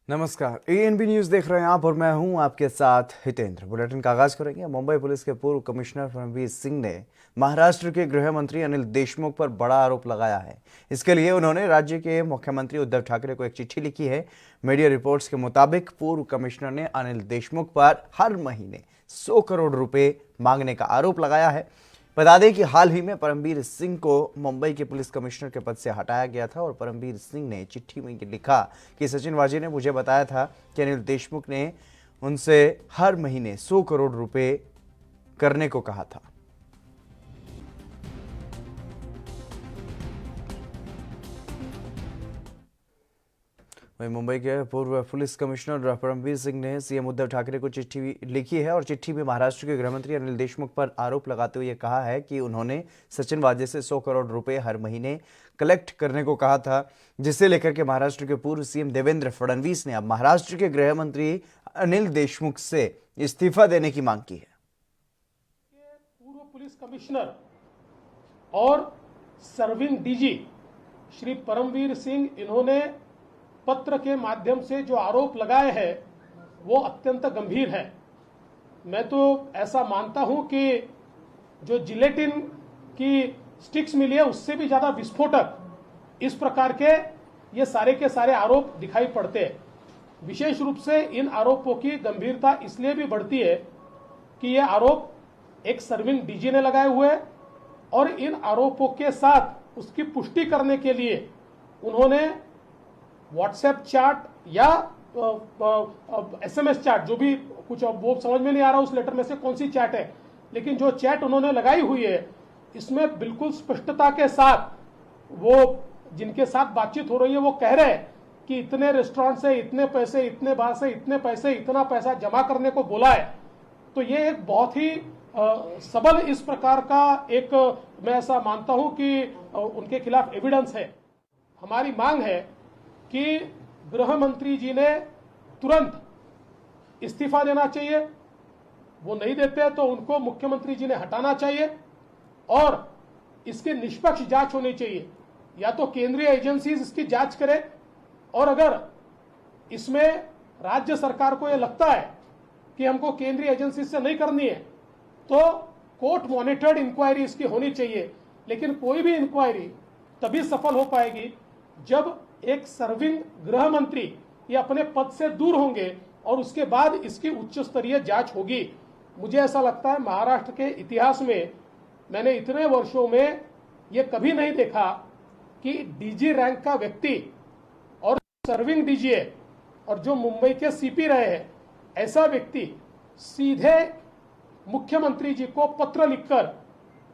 नमस्कार, ANB news देख रहे हैं आप और मैं हूं आपके साथ हितेंद्र। बुलेटिन का आगाज करेंगे। मुंबई पुलिस के पूर्व कमिश्नर परमवीर सिंह ने महाराष्ट्र के गृह मंत्री अनिल देशमुख पर बड़ा आरोप लगाया है। इसके लिए उन्होंने राज्य के मुख्यमंत्री उद्धव ठाकरे को एक चिट्ठी लिखी है। मीडिया रिपोर्ट्स के मुताबिक पूर्व कमिश्नर ने अनिल देशमुख पर हर महीने 100 करोड़ रुपए मांगने का आरोप लगाया है। बता दें कि हाल ही में परमवीर सिंह को मुंबई के पुलिस कमिश्नर के पद से हटाया गया था और परमवीर सिंह ने चिट्ठी में लिखा कि सचिन वाजे ने मुझे बताया था कि अनिल देशमुख ने उनसे हर महीने 100 करोड़ रुपए करने को कहा था। वहीं मुंबई के पूर्व पुलिस कमिश्नर परमवीर सिंह ने सीएम उद्धव ठाकरे को चिट्ठी लिखी है और चिट्ठी में महाराष्ट्र के गृह मंत्री अनिल देशमुख पर आरोप लगाते हुए कहा है कि उन्होंने सचिन वाजे से 100 करोड़ रुपए हर महीने कलेक्ट करने को कहा था, जिसे लेकर के महाराष्ट्र के पूर्व सीएम देवेंद्र फडणवीस ने अब महाराष्ट्र के गृह मंत्री अनिल देशमुख से इस्तीफा देने की मांग की है। पूर्व पुलिस कमिश्नर और सर्विंग डीजी श्री परमवीर सिंह इन्होंने पत्र के माध्यम से जो आरोप लगाए हैं वो अत्यंत गंभीर है। मैं तो ऐसा मानता हूं कि जो जिलेटिन की स्टिक्स मिली है उससे भी ज्यादा विस्फोटक इस प्रकार के ये सारे के सारे आरोप दिखाई पड़ते हैं। विशेष रूप से इन आरोपों की गंभीरता इसलिए भी बढ़ती है कि ये आरोप एक सर्विंग डीजी ने लगाए हुए हैं और इन आरोपों के साथ उसकी पुष्टि करने के लिए उन्होंने व्हाट्सएप चैट या एसएमएस चैट, जो भी कुछ वो समझ में नहीं आ रहा उस लेटर में से कौन सी चैट है, लेकिन जो चैट उन्होंने लगाई हुई है इसमें बिल्कुल स्पष्टता के साथ वो जिनके साथ बातचीत हो रही है वो कह रहे हैं कि इतने रेस्टोरेंट से इतने पैसे, इतने बार से इतने पैसे, इतना पैसा जमा करने को बोला है। तो ये एक बहुत ही सबल इस प्रकार का एक मैं ऐसा मानता हूं कि उनके खिलाफ एविडेंस है। हमारी मांग है कि गृह मंत्री जी ने तुरंत इस्तीफा देना चाहिए। वो नहीं देते तो उनको मुख्यमंत्री जी ने हटाना चाहिए और इसकी निष्पक्ष जांच होनी चाहिए। या तो केंद्रीय एजेंसीज इसकी जांच करें और अगर इसमें राज्य सरकार को यह लगता है कि हमको केंद्रीय एजेंसी से नहीं करनी है तो कोर्ट मॉनिटर्ड इंक्वायरी इसकी होनी चाहिए। लेकिन कोई भी इंक्वायरी तभी सफल हो पाएगी जब एक सर्विंग गृह मंत्री ये अपने पद से दूर होंगे और उसके बाद इसकी उच्च स्तरीय जांच होगी। मुझे ऐसा लगता है महाराष्ट्र के इतिहास में मैंने इतने वर्षों में ये कभी नहीं देखा कि डीजी रैंक का व्यक्ति और सर्विंग डीजी है और जो मुंबई के सीपी रहे हैं ऐसा व्यक्ति सीधे मुख्यमंत्री जी को पत्र लिखकर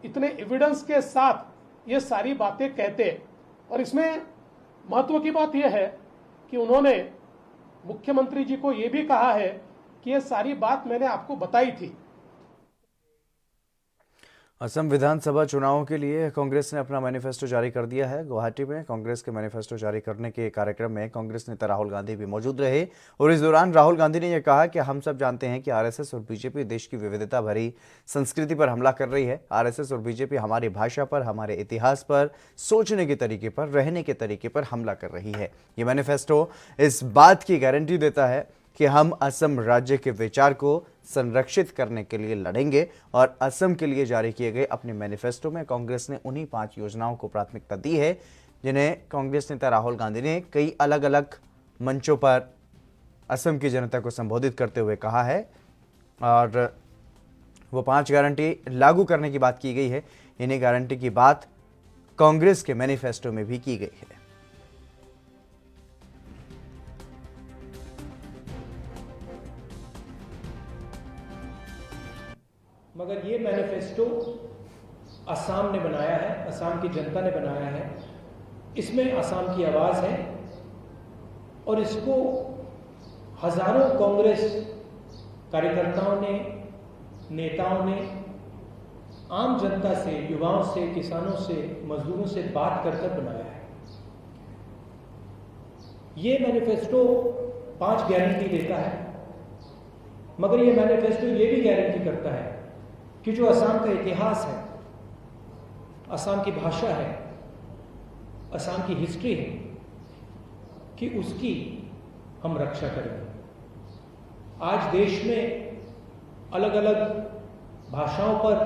इतने एविडेंस के साथ ये सारी बातें कहते। और इसमें महत्व की बात यह है कि उन्होंने मुख्यमंत्री जी को यह भी कहा है कि यह सारी बात मैंने आपको बताई थी। असम विधानसभा चुनावों के लिए कांग्रेस ने अपना मैनिफेस्टो जारी कर दिया है। गुवाहाटी में कांग्रेस के मैनिफेस्टो जारी करने के कार्यक्रम में कांग्रेस नेता राहुल गांधी भी मौजूद रहे और इस दौरान राहुल गांधी ने यह कहा कि हम सब जानते हैं कि आरएसएस और बीजेपी देश की विविधता भरी संस्कृति पर हमला कर रही है। आरएसएस और बीजेपी हमारी भाषा पर, हमारे इतिहास पर, सोचने के तरीके पर, रहने के तरीके पर हमला कर रही है। ये मैनिफेस्टो इस बात की गारंटी देता है कि हम असम राज्य के विचार को संरक्षित करने के लिए लड़ेंगे और असम के लिए जारी किए गए अपने मैनिफेस्टो में कांग्रेस ने उन्हीं 5 योजनाओं को प्राथमिकता दी है जिन्हें कांग्रेस नेता राहुल गांधी ने कई अलग अलग मंचों पर असम की जनता को संबोधित करते हुए कहा है और वो 5 गारंटी लागू करने की बात की गई है। इन्हीं गारंटी की बात कांग्रेस के मैनिफेस्टो में भी की गई है। मगर ये मैनिफेस्टो असम ने बनाया है, असम की जनता ने बनाया है। इसमें असम की आवाज़ है और इसको हजारों कांग्रेस कार्यकर्ताओं ने, नेताओं ने आम जनता से, युवाओं से, किसानों से, मजदूरों से बात कर कर बनाया है। ये मैनिफेस्टो 5 गारंटी देता है, मगर ये मैनिफेस्टो ये भी गारंटी करता है कि जो असम का इतिहास है, असम की भाषा है, असम की हिस्ट्री है, कि उसकी हम रक्षा करेंगे। आज देश में अलग अलग भाषाओं पर,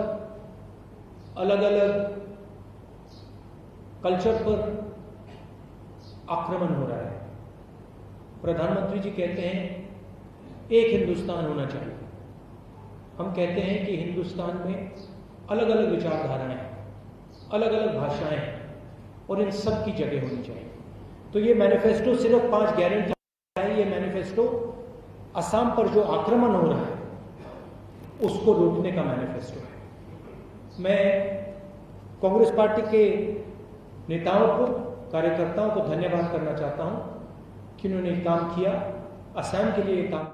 अलग अलग कल्चर पर आक्रमण हो रहा है। प्रधानमंत्री जी कहते हैं एक हिंदुस्तान होना चाहिए। हम कहते हैं कि हिंदुस्तान में अलग अलग विचारधाराएं हैं, अलग अलग भाषाएं हैं और इन सब की जगह होनी चाहिए। तो ये मैनिफेस्टो सिर्फ 5 गारंटी है। ये मैनिफेस्टो असम पर जो आक्रमण हो रहा है उसको रोकने का मैनिफेस्टो है। मैं कांग्रेस पार्टी के नेताओं को, कार्यकर्ताओं को धन्यवाद करना चाहता हूं कि उन्होंने काम किया, असम के लिए काम।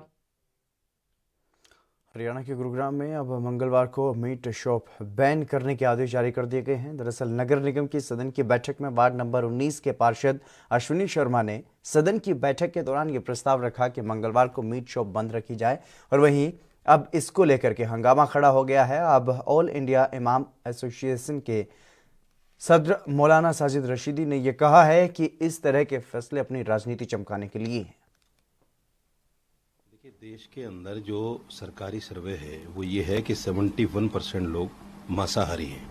हरियाणा के गुरुग्राम में अब मंगलवार को मीट शॉप बैन करने के आदेश जारी कर दिए गए हैं। दरअसल नगर निगम की सदन की बैठक में वार्ड नंबर 19 के पार्षद अश्विनी शर्मा ने सदन की बैठक के दौरान ये प्रस्ताव रखा कि मंगलवार को मीट शॉप बंद रखी जाए और वहीं अब इसको लेकर के हंगामा खड़ा हो गया है। अब ऑल इंडिया इमाम एसोसिएशन के सदर मौलाना साजिद रशीदी ने यह कहा है कि इस तरह के फैसले अपनी राजनीति चमकाने के लिए हैं। देखिए, देश के अंदर जो सरकारी सर्वे है वो ये है कि 71% लोग मांसाहारी हैं।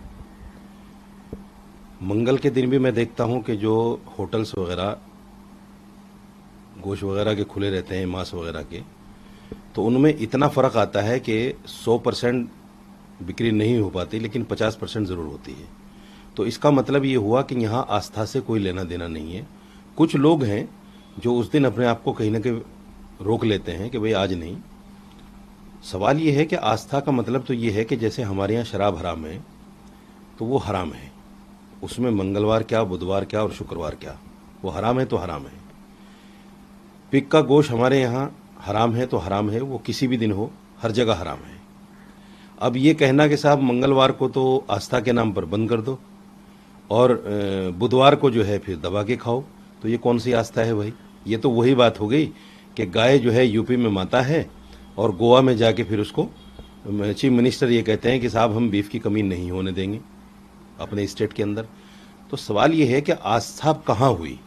मंगल के दिन भी मैं देखता हूं कि जो होटल्स वगैरह गोश्त वगैरह के खुले रहते हैं, मांस वगैरह के, तो उनमें इतना फर्क आता है कि 100% बिक्री नहीं हो पाती, लेकिन 50% जरूर होती है। तो इसका मतलब ये हुआ कि यहाँ आस्था से कोई लेना देना नहीं है। कुछ लोग हैं जो उस दिन अपने आप को कहीं ना कहीं रोक लेते हैं कि भाई आज नहीं। सवाल ये है कि आस्था का मतलब तो ये है कि जैसे हमारे यहाँ शराब हराम है तो वो हराम है, उसमें मंगलवार क्या, बुधवार क्या और शुक्रवार क्या, वो हराम है तो हराम है। पिग का गोश्त हमारे यहाँ हराम है तो हराम है, वो किसी भी दिन हो, हर जगह हराम है। अब ये कहना कि साहब मंगलवार को तो आस्था के नाम पर बंद कर दो और बुधवार को जो है फिर दबा के खाओ, तो ये कौन सी आस्था है भाई? ये तो वही बात हो गई कि गाय जो है यूपी में माता है और गोवा में जाके फिर उसको चीफ मिनिस्टर ये कहते हैं कि साहब हम बीफ की कमी नहीं होने देंगे अपने स्टेट के अंदर। तो सवाल ये है कि आस्था कहाँ हुई?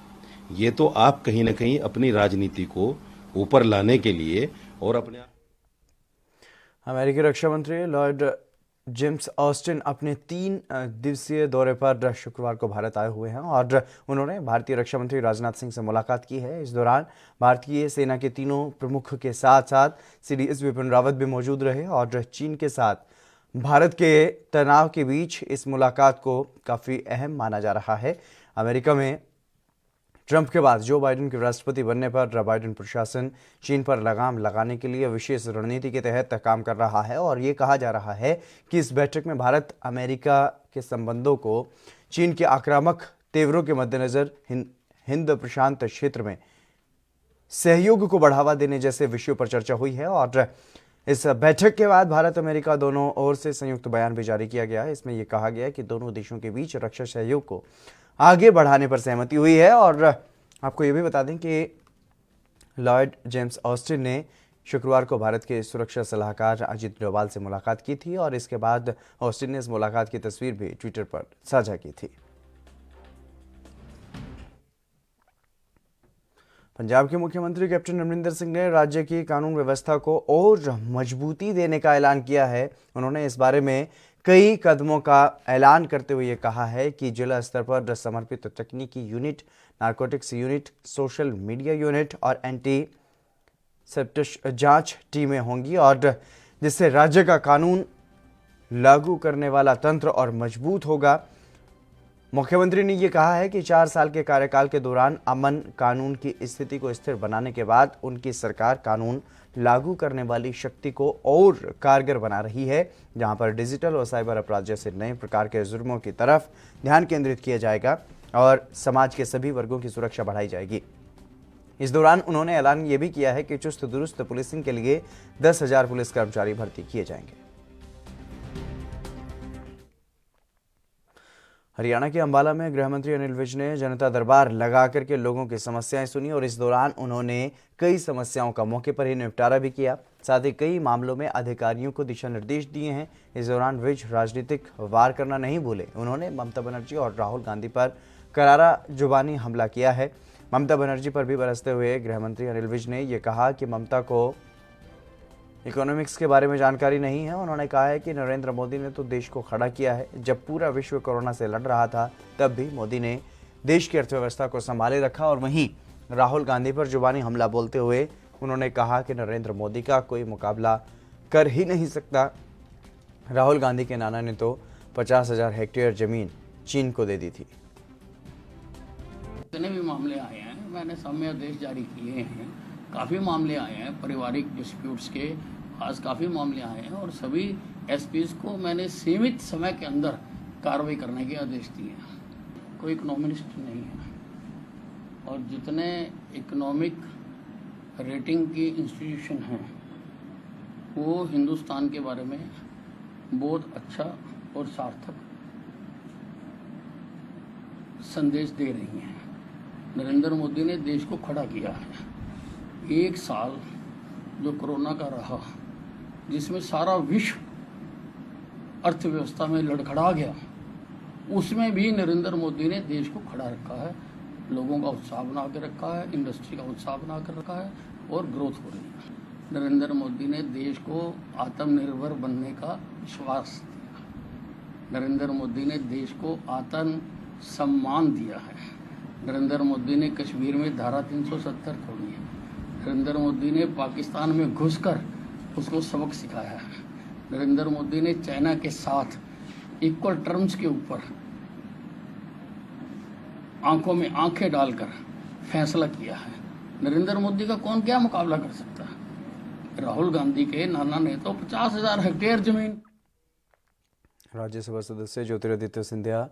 ये तो आप कहीं ना कहीं अपनी राजनीति को ऊपर लाने के लिए और अपने अमेरिकी रक्षा मंत्री लॉर्ड जेम्स ऑस्टिन अपने 3 दिवसीय दौरे पर शुक्रवार को भारत आए हुए हैं और उन्होंने भारतीय रक्षा मंत्री राजनाथ सिंह से मुलाकात की है। इस दौरान भारतीय सेना के तीनों प्रमुख के साथ साथ सीडीएस विपिन रावत भी मौजूद रहे और चीन के साथ भारत के तनाव के बीच इस मुलाकात को काफ़ी अहम माना जा रहा है। अमेरिका में ट्रंप के बाद जो बाइडेन के राष्ट्रपति बनने पर बाइडेन प्रशासन चीन पर लगाम लगाने के लिए विशेष रणनीति के तहत काम कर रहा है और ये कहा जा रहा है कि इस बैठक में भारत अमेरिका के संबंधों को चीन के आक्रामक तेवरों के मद्देनजर हिंद प्रशांत क्षेत्र में सहयोग को बढ़ावा देने जैसे विषयों पर चर्चा हुई है। और इस बैठक के बाद भारत अमेरिका दोनों ओर से संयुक्त बयान भी जारी किया गया है। इसमें यह कहा गया है कि दोनों देशों के बीच रक्षा सहयोग को आगे बढ़ाने पर सहमति हुई है। और आपको ये भी बता दें कि लॉर्ड जेम्स ऑस्टिन ने शुक्रवार को भारत के सुरक्षा सलाहकार अजीत डोभाल से मुलाकात की थी और इसके बाद ऑस्टिन ने इस मुलाकात की तस्वीर भी ट्विटर पर साझा की थी। पंजाब के मुख्यमंत्री कैप्टन अमरिंदर सिंह ने राज्य की कानून व्यवस्था को और मजबूती देने का ऐलान किया है। उन्होंने इस बारे में कई कदमों का ऐलान करते हुए ये कहा है कि जिला स्तर पर समर्पित तकनीकी unit, narcotics unit, social media unit और एंटी सेप्टिश जांच टीमें होंगी और जिससे राज्य का कानून लागू करने वाला तंत्र और मजबूत होगा। मुख्यमंत्री ने यह कहा है कि 4 साल के कार्यकाल के दौरान अमन कानून की स्थिति को स्थिर बनाने के बाद उनकी सरकार कानून लागू करने वाली शक्ति को और कारगर बना रही है, जहां पर डिजिटल और साइबर अपराध जैसे नए प्रकार के जुर्मों की तरफ ध्यान केंद्रित किया जाएगा और समाज के सभी वर्गों की सुरक्षा बढ़ाई जाएगी। इस दौरान उन्होंने ऐलान ये भी किया है कि चुस्त दुरुस्त पुलिसिंग के लिए 10,000 पुलिस कर्मचारी भर्ती किए जाएंगे। हरियाणा के अंबाला में गृह मंत्री अनिल विज ने जनता दरबार लगा करके लोगों की समस्याएं सुनी और इस दौरान उन्होंने कई समस्याओं का मौके पर ही निपटारा भी किया। साथ ही कई मामलों में अधिकारियों को दिशा निर्देश दिए हैं। इस दौरान विज राजनीतिक वार करना नहीं भूले। उन्होंने ममता बनर्जी और राहुल गांधी पर करारा जुबानी हमला किया है। ममता बनर्जी पर भी बरसते हुए गृह मंत्री अनिल विज ने यह कहा कि ममता को इकोनॉमिक्स के बारे में जानकारी नहीं है। उन्होंने कहा है कि नरेंद्र मोदी ने तो देश को खड़ा किया है। जब पूरा विश्व कोरोना से लड़ रहा था तब भी मोदी ने देश की अर्थव्यवस्था को संभाले रखा। और वहीं राहुल गांधी पर जुबानी हमला बोलते हुए उन्होंने कहा कि नरेंद्र मोदी का कोई मुकाबला कर ही नहीं सकता। राहुल गांधी के नाना ने तो 50,000 हेक्टेयर जमीन चीन को दे दी थी। जितने भी मामले आए हैं मैंने समय आदेश जारी किए हैं। काफ़ी मामले आए हैं पारिवारिक डिस्प्यूट्स के, आज काफ़ी मामले आए हैं और सभी एसपीज को मैंने सीमित समय के अंदर कार्रवाई करने के आदेश दिए हैं। कोई इकोनॉमिस्ट नहीं है और जितने इकोनॉमिक रेटिंग की इंस्टीट्यूशन हैं वो हिंदुस्तान के बारे में बहुत अच्छा और सार्थक संदेश दे रही हैं। नरेंद्र मोदी ने देश को खड़ा किया है। एक साल जो कोरोना का रहा जिसमें सारा विश्व अर्थव्यवस्था में लड़खड़ा गया, उसमें भी नरेंद्र मोदी ने देश को खड़ा रखा है। लोगों का उत्साह बना के रखा है, इंडस्ट्री का उत्साह बना कर रखा है और ग्रोथ हो रही है। नरेंद्र मोदी ने देश को आत्मनिर्भर बनने का विश्वास दिया। नरेंद्र मोदी ने देश को आत्म सम्मान दिया है। नरेंद्र मोदी ने कश्मीर में धारा 370 तोड़ी है। नरेंद्र मोदी ने पाकिस्तान में घुसकर उसको सबक सिखाया है। नरेंद्र मोदी ने चाइना के साथ इक्वल टर्म्स के ऊपर आंखों में आंखें डालकर फैसला किया है। नरेंद्र मोदी का कौन क्या मुकाबला कर सकता है। राहुल गांधी के नाना ने तो 50,000 हेक्टेयर जमीन। राज्यसभा सदस्य ज्योतिरादित्य सिंधिया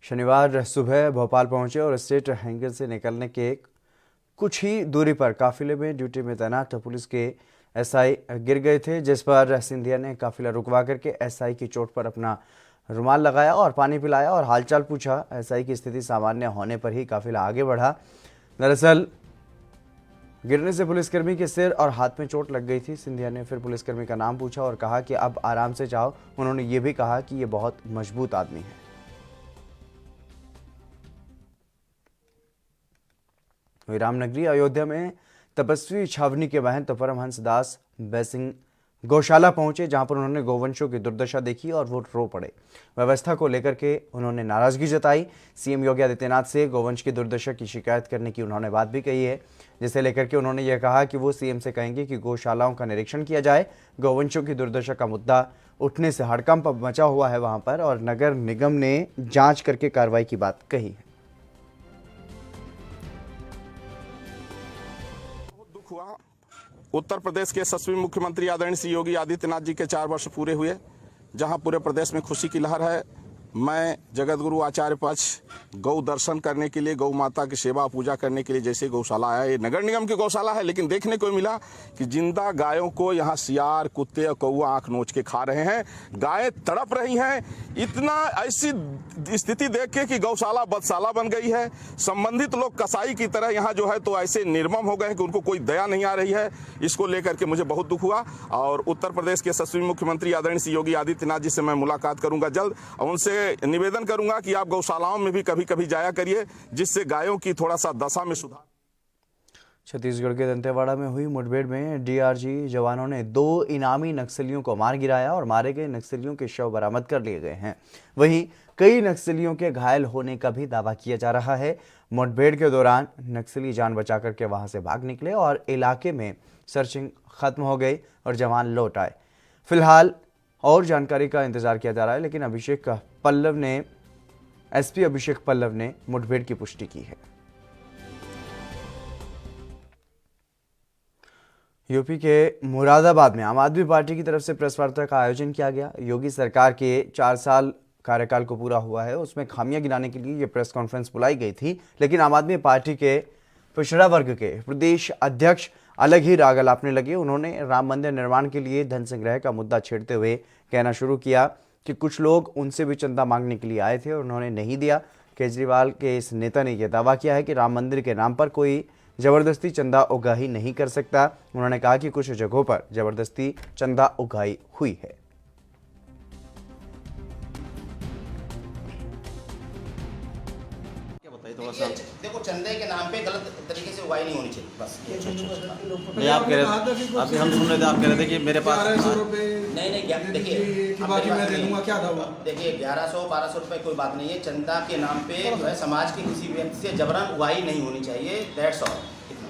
शनिवार सुबह भोपाल पहुंचे और स्टेट हैंगर से निकलने के कुछ ही दूरी पर काफिले में ड्यूटी में तैनात पुलिस के एसआई गिर गए थे, जिस पर सिंधिया ने काफिला रुकवा करके एसआई की चोट पर अपना रुमाल लगाया और पानी पिलाया और हालचाल पूछा। एसआई की स्थिति सामान्य होने पर ही काफिला आगे बढ़ा। दरअसल गिरने से पुलिसकर्मी के सिर और हाथ में चोट लग गई थी। सिंधिया ने फिर पुलिसकर्मी का नाम पूछा और कहा कि अब आराम से जाओ। उन्होंने ये भी कहा कि ये बहुत मजबूत आदमी है। रामनगरी अयोध्या में तपस्वी छावनी के महंत परमहंस दास बैसिंग गौशाला पहुंचे, जहां पर उन्होंने गौवंशों की दुर्दशा देखी और वो रो पड़े। व्यवस्था को लेकर के उन्होंने नाराजगी जताई। सीएम योगी आदित्यनाथ से गौवंश की दुर्दशा की शिकायत करने की उन्होंने बात भी कही है, जिसे लेकर के उन्होंने ये कहा कि वो सीएम से कहेंगे कि गौशालाओं का निरीक्षण किया जाए। गौवंशों की दुर्दशा का मुद्दा उठने से हड़कंप मचा हुआ है वहां पर, और नगर निगम ने जांच करके कार्रवाई की बात कही है। हुआ उत्तर प्रदेश के यशस्वी मुख्यमंत्री आदरणीय श्री योगी आदित्यनाथ जी के 4 वर्ष पूरे हुए, जहां पूरे प्रदेश में खुशी की लहर है। मैं जगत गुरु आचार्य पक्ष गौ दर्शन करने के लिए, गौ माता की सेवा पूजा करने के लिए जैसे गौशाला आया, ये नगर निगम की गौशाला है, लेकिन देखने को मिला कि जिंदा गायों को यहाँ सियार, कुत्ते और कौआ आंख नोच के खा रहे हैं। गायें तड़प रही हैं। इतना ऐसी स्थिति देख के कि गौशाला बदशाला बन गई है। संबंधित लोग कसाई की तरह यहाँ जो है तो ऐसे निर्मम हो गए हैं कि उनको कोई दया नहीं आ रही है। इसको लेकर के मुझे बहुत दुख हुआ और उत्तर प्रदेश के यशस्वी मुख्यमंत्री आदरणीय श्री योगी आदित्यनाथ जी से मैं मुलाकात करूंगा जल्द, और उनसे निवेदन करूंगा कि आप गौशालाओं में भी कभी कभी जाया करिए, जिससे गायों की थोड़ा सा दशा में सुधार। छत्तीसगढ़ के दंतेवाड़ा में हुई मुठभेड़ में डीआरजी जवानों ने 2 इनामी नक्सलियों को मार गिराया और मारे गए नक्सलियों के शव बरामद कर लिए गए हैं। वहीं कई नक्सलियों के घायल होने का भी दावा किया जा रहा है। मुठभेड़ के दौरान नक्सली जान बचा करके वहां से भाग निकले और इलाके में सर्चिंग खत्म हो गई और जवान लौट आए। फिलहाल और जानकारी का इंतजार किया जा रहा है, लेकिन एसपी अभिषेक पल्लव ने मुठभेड़ की पुष्टि की है। यूपी के मुरादाबाद में आम आदमी पार्टी की तरफ से प्रेस वार्ता का आयोजन किया गया। योगी सरकार के 4 साल कार्यकाल को पूरा हुआ है, उसमें खामियां गिनाने के लिए ये प्रेस कॉन्फ्रेंस बुलाई गई थी, लेकिन आम आदमी पार्टी के पिछड़ा वर्ग के प्रदेश अध्यक्ष अलग ही राग अलापने लगे। उन्होंने राम मंदिर निर्माण के लिए धन संग्रह का मुद्दा छेड़ते हुए कहना शुरू किया कि कुछ लोग उनसे भी चंदा मांगने के लिए आए थे और उन्होंने नहीं दिया। केजरीवाल के इस नेता ने यह दावा किया है कि राम मंदिर के नाम पर कोई जबरदस्ती चंदा उगाही नहीं कर सकता। उन्होंने कहा कि कुछ जगहों पर जबरदस्ती चंदा उगाही हुई है। क्या बताइए थोड़ा सा। देखो चंदे के नाम पे गलत तरीके से उगाई नहीं होनी चाहिए बस। नहीं आप कह रहे अभी हम सुन रहे थे, आप कह रहे थे कि मेरे पास 1100 रुपए नहीं देखिए कि बाकी मैं दे दूंगा, क्या था वो? देखिए 1100-1200 रुपए कोई बात नहीं है। चंदा के नाम पे जो है समाज के किसी व्यक्ति से जबरन उगाई नहीं होनी चाहिए, दैट्स ऑल।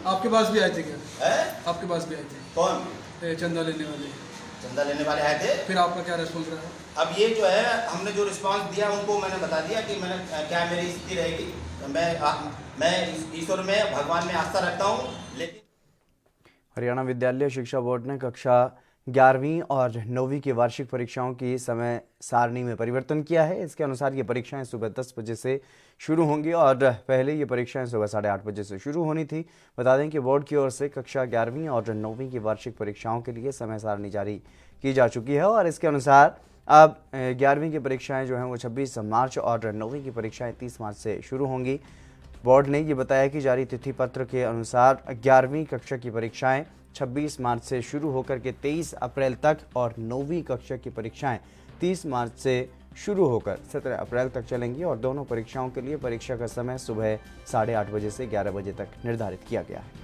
आपके पास भी आए थे क्या? है आपके पास भी आए थे कौन? चंदा लेने वाले? चंदा लेने वाले आए थे। फिर आपका क्या रेस्पॉन्स रहा? अब ये जो है हमने जो रिस्पांस दिया उनको मैंने बता दिया कि मैंने क्या मेरी स्थिति रहेगी। मैं ईश्वर में, भगवान में आस्था रखता हूँ, लेकिन हरियाणा विद्यालय शिक्षा बोर्ड ने कक्षा 11वीं और 9वीं की वार्षिक परीक्षाओं की समय सारणी में परिवर्तन किया है। इसके अनुसार ये परीक्षाएं सुबह 10 बजे से शुरू होंगी और पहले ये परीक्षाएं सुबह 8:30 बजे से शुरू होनी थी। बता दें कि बोर्ड की ओर से कक्षा 11वीं और 9वीं की वार्षिक परीक्षाओं के लिए समय सारणी जारी की जा चुकी है और इसके अनुसार अब 11वीं की परीक्षाएं जो हैं वो 26 मार्च और 9वीं की परीक्षाएं 30 मार्च से शुरू होंगी। बोर्ड ने ये बताया कि जारी तिथि पत्र के अनुसार 11वीं कक्षा की परीक्षाएं 26 मार्च से शुरू होकर के 23 अप्रैल तक और 9वीं कक्षा की परीक्षाएं 30 मार्च से शुरू होकर 17 अप्रैल तक चलेंगी और दोनों परीक्षाओं के लिए परीक्षा का समय सुबह 8:30 बजे से 11 बजे तक निर्धारित किया गया है।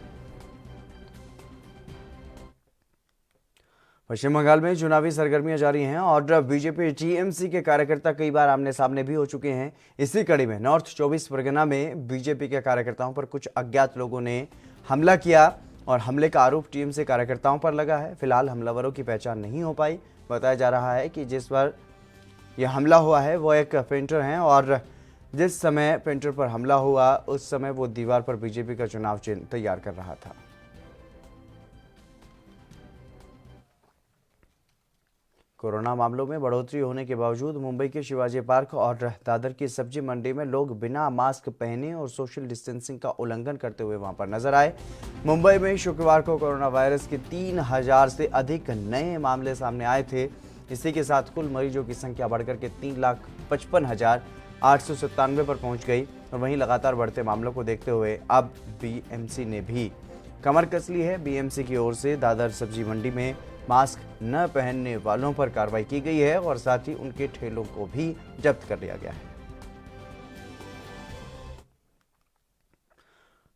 पश्चिम बंगाल में चुनावी सरगर्मियां जारी हैं और बीजेपी टीएमसी के कार्यकर्ता कई बार आमने सामने भी हो चुके हैं। इसी कड़ी में नॉर्थ 24 परगना में बीजेपी के कार्यकर्ताओं पर कुछ अज्ञात लोगों ने हमला किया और हमले का आरोप टीएमसी कार्यकर्ताओं पर लगा है। फिलहाल हमलावरों की पहचान नहीं हो पाई। बताया जा रहा है कि जिस पर यह हमला हुआ है वो एक पेंटर हैं और जिस समय पेंटर पर हमला हुआ उस समय वो दीवार पर बीजेपी का चुनाव चिन्ह तैयार कर रहा था। कोरोना मामलों में बढ़ोतरी होने के बावजूद मुंबई के शिवाजी पार्क और दादर की सब्जी मंडी में लोग बिना मास्क पहने और सोशल डिस्टेंसिंग का उल्लंघन करते हुए वहां पर नजर आए। मुंबई में शुक्रवार को कोरोना वायरस के 3000 से अधिक नए मामले सामने आए थे। इसी के साथ कुल मरीजों की संख्या बढ़कर के 3,55,897 पर पहुंच गई और वहीं लगातार बढ़ते मामलों को देखते हुए अब बीएमसी ने भी कमर कस ली है। बीएमसी की ओर से दादर सब्जी मंडी में मास्क न पहनने वालों पर कार्रवाई की गई है और साथ ही उनके ठेलों को भी जब्त कर लिया गया है।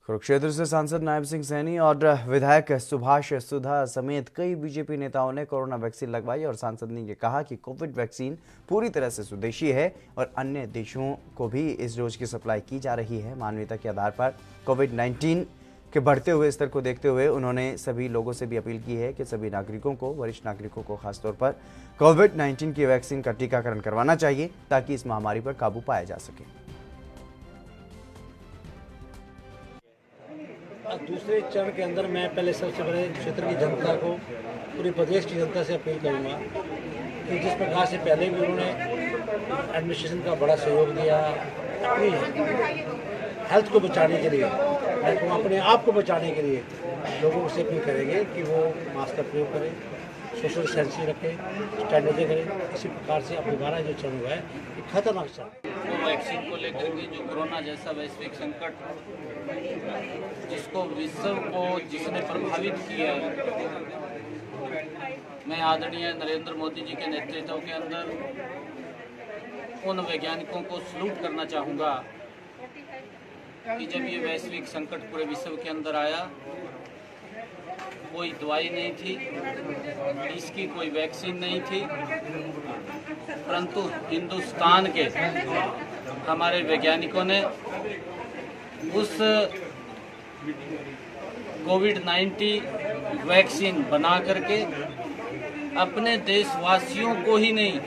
कुरुक्षेत्र से सांसद नायब सिंह सैनी और विधायक सुभाष सुधा समेत कई बीजेपी नेताओं ने कोरोना वैक्सीन लगवाई और सांसद ने यह कहा कि कोविड वैक्सीन पूरी तरह से स्वदेशी है और अन्य देशों को भी इस डोज की सप्लाई की जा रही है। मानवीयता के आधार पर कोविड-19 के बढ़ते हुए स्तर को देखते हुए उन्होंने सभी लोगों से भी अपील की है कि सभी नागरिकों को, वरिष्ठ नागरिकों को खासतौर पर कोविड-19 की वैक्सीन का टीकाकरण करवाना चाहिए ताकि इस महामारी पर काबू पाया जा सके। दूसरे चरण के अंदर मैं पहले सबसे पहले क्षेत्र की जनता को, पूरे प्रदेश की जनता से अपील करूंगा कि जिस प्रकार से पहले भी उन्होंने एडमिनिस्ट्रेशन का बड़ा सहयोग दिया अपनी हेल्थ को बचाने के लिए, अपने आप को बचाने के लिए लोगों से अपील करेंगे कि वो मास्क का प्रयोग करें, सोशल डिस्टेंसिंग रखें, स्टैंडर्ड करें। इसी प्रकार से अब दोबारा जो चल हुआ है ये खतरनाक चल रहा है। वैक्सीन को लेकर के जो कोरोना जैसा वैश्विक संकट जिसको विश्व को जिसने प्रभावित किया है, मैं आदरणीय नरेंद्र मोदी जी के नेतृत्व के अंदर उन वैज्ञानिकों को सलूट करना चाहूँगा कि जब ये वैश्विक संकट पूरे विश्व के अंदर आया, कोई दवाई नहीं थी, इसकी कोई वैक्सीन नहीं थी, परंतु हिंदुस्तान के हमारे वैज्ञानिकों ने उस कोविड-19 वैक्सीन बना करके अपने देशवासियों को ही नहीं,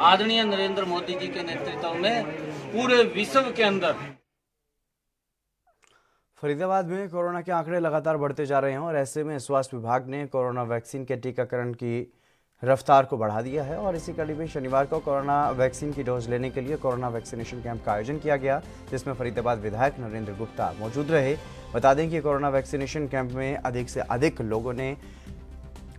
आदरणीय नरेंद्र मोदी जी के नेतृत्व में पूरे विश्व के अंदर। फरीदाबाद में कोरोना के आंकड़े लगातार बढ़ते जा रहे हैं और ऐसे में स्वास्थ्य विभाग ने कोरोना वैक्सीन के टीकाकरण की रफ्तार को बढ़ा दिया है और इसी कड़ी में शनिवार को कोरोना वैक्सीन की डोज लेने के लिए कोरोना वैक्सीनेशन कैंप का आयोजन किया गया, जिसमें फरीदाबाद विधायक नरेंद्र गुप्ता मौजूद रहे। बता दें कि कोरोना वैक्सीनेशन कैंप में अधिक से अधिक लोगों ने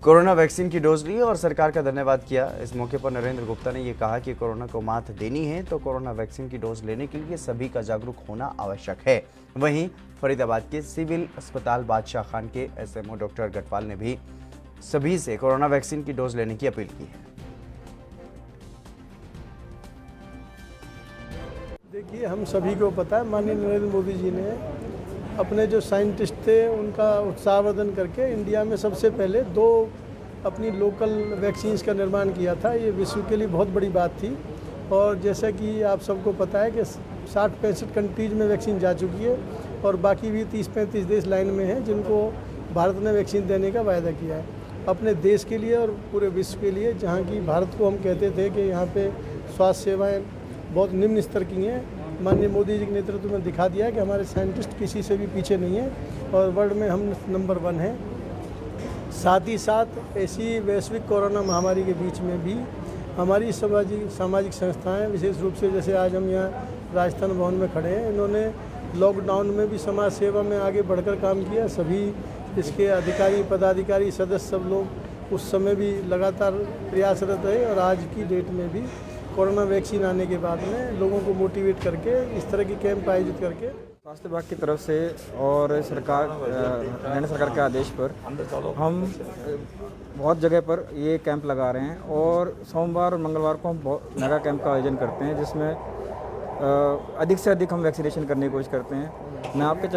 कोरोना वैक्सीन की डोज ली और सरकार का धन्यवाद किया। इस मौके पर नरेंद्र गुप्ता ने यह कहा कि कोरोना को मात देनी है तो कोरोना वैक्सीन की डोज लेने के लिए सभी का जागरूक होना आवश्यक है। वहीं फरीदाबाद के सिविल अस्पताल बादशाह खान के एसएमओ डॉक्टर गढ़पाल ने भी सभी से कोरोना वैक्सीन की डोज लेने की अपील की है। देखिए, हम सभी को पता है माननीय नरेंद्र मोदी जी ने अपने जो साइंटिस्ट थे उनका उत्साहवर्धन करके इंडिया में सबसे पहले 2 अपनी लोकल वैक्सीन्स का निर्माण किया था। ये विश्व के लिए बहुत बड़ी बात थी और जैसा कि आप सबको पता है कि 60-65 कंट्रीज में वैक्सीन जा चुकी है और बाकी भी 30-35 देश लाइन में हैं जिनको भारत ने वैक्सीन देने का वायदा किया है अपने देश के लिए और पूरे विश्व के लिए, जहाँ की भारत को हम कहते थे कि यहाँ पे स्वास्थ्य सेवाएं बहुत निम्न स्तर की हैं। माननीय मोदी जी के नेतृत्व में दिखा दिया है कि हमारे साइंटिस्ट किसी से भी पीछे नहीं हैं और वर्ल्ड में हम नंबर 1 हैं। साथ ही साथ ऐसी वैश्विक कोरोना महामारी के बीच में भी हमारी सामाजिक संस्थाएं, विशेष रूप से जैसे आज हम यहाँ राजस्थान भवन में खड़े हैं, इन्होंने लॉकडाउन में भी समाज सेवा में आगे बढ़कर काम किया। सभी इसके अधिकारी, पदाधिकारी, सदस्य सब लोग उस समय भी लगातार प्रयासरत रहे और आज की डेट में भी कोरोना वैक्सीन आने के बाद में लोगों को मोटिवेट करके इस तरह की कैंप आयोजित करके स्वास्थ्य विभाग की तरफ से और हरियाणा सरकार के आदेश पर हम बहुत जगह पर ये कैंप लगा रहे हैं और सोमवार और मंगलवार को हम बहुत मेगा कैंप का आयोजन करते हैं जिसमें अधिक से अधिक हम वैक्सीनेशन करने की कोशिश करते हैं। मैं आपके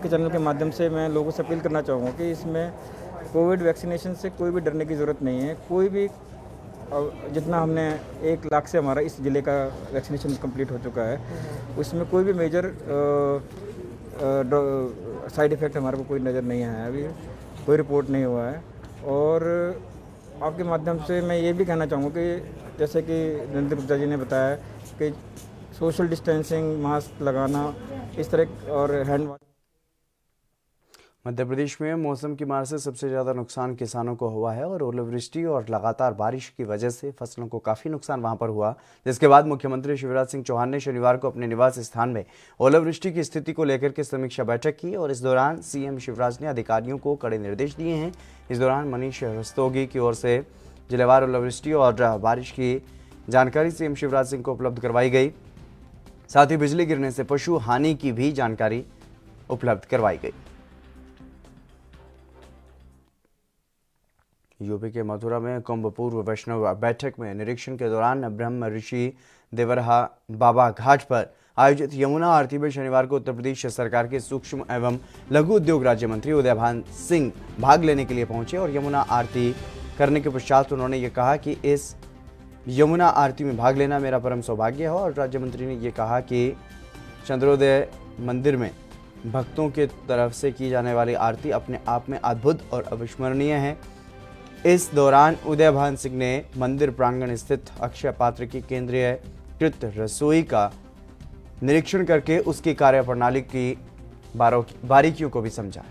चैनल के माध्यम से मैं लोगों से अपील करना चाहूँगा कि इसमें कोविड वैक्सीनेशन से कोई भी डरने की ज़रूरत नहीं है। कोई भी जितना हमने 1 लाख से हमारा इस ज़िले का वैक्सीनेशन कंप्लीट हो चुका है, उसमें कोई भी मेजर साइड इफ़ेक्ट हमारे को कोई नज़र नहीं आया, अभी कोई रिपोर्ट नहीं हुआ है। और आपके माध्यम से मैं ये भी कहना चाहूँगा कि जैसे कि नरेंद्र गुप्ता जी ने बताया कि सोशल डिस्टेंसिंग, मास्क लगाना, इस तरह और हैंड वॉश। मध्य प्रदेश में मौसम की मार से सबसे ज़्यादा नुकसान किसानों को हुआ है और ओलावृष्टि और लगातार बारिश की वजह से फसलों को काफ़ी नुकसान वहां पर हुआ, जिसके बाद मुख्यमंत्री शिवराज सिंह चौहान ने शनिवार को अपने निवास स्थान में ओलावृष्टि की स्थिति को लेकर के समीक्षा बैठक की और इस दौरान सीएम शिवराज ने अधिकारियों को कड़े निर्देश दिए हैं। इस दौरान मनीष रस्तोगी की ओर से जिलेवार ओलावृष्टि और बारिश की जानकारी सीएम शिवराज सिंह को उपलब्ध करवाई गई। साथ ही बिजली गिरने से पशु हानि की भी जानकारी उपलब्ध करवाई गई। यूपी के मथुरा में कुंभ पूर्व वैष्णव बैठक में निरीक्षण के दौरान ब्रह्म ऋषि देवरहा बाबा घाट पर आयोजित यमुना आरती में शनिवार को उत्तर प्रदेश सरकार के सूक्ष्म एवं लघु उद्योग राज्य मंत्री उदयभान सिंह भाग लेने के लिए पहुंचे और यमुना आरती करने के पश्चात उन्होंने ये कहा कि इस यमुना आरती में भाग लेना मेरा परम सौभाग्य है। और राज्य मंत्री ने ये कहा कि चंद्रोदय मंदिर में भक्तों के तरफ से की जाने वाली आरती अपने आप में अद्भुत और अविस्मरणीय है। इस दौरान उदयभान सिंह ने मंदिर प्रांगण स्थित अक्षय पात्र की केंद्रीय कृत रसोई का निरीक्षण करके उसकी कार्यप्रणाली की बारीकियों को भी समझा।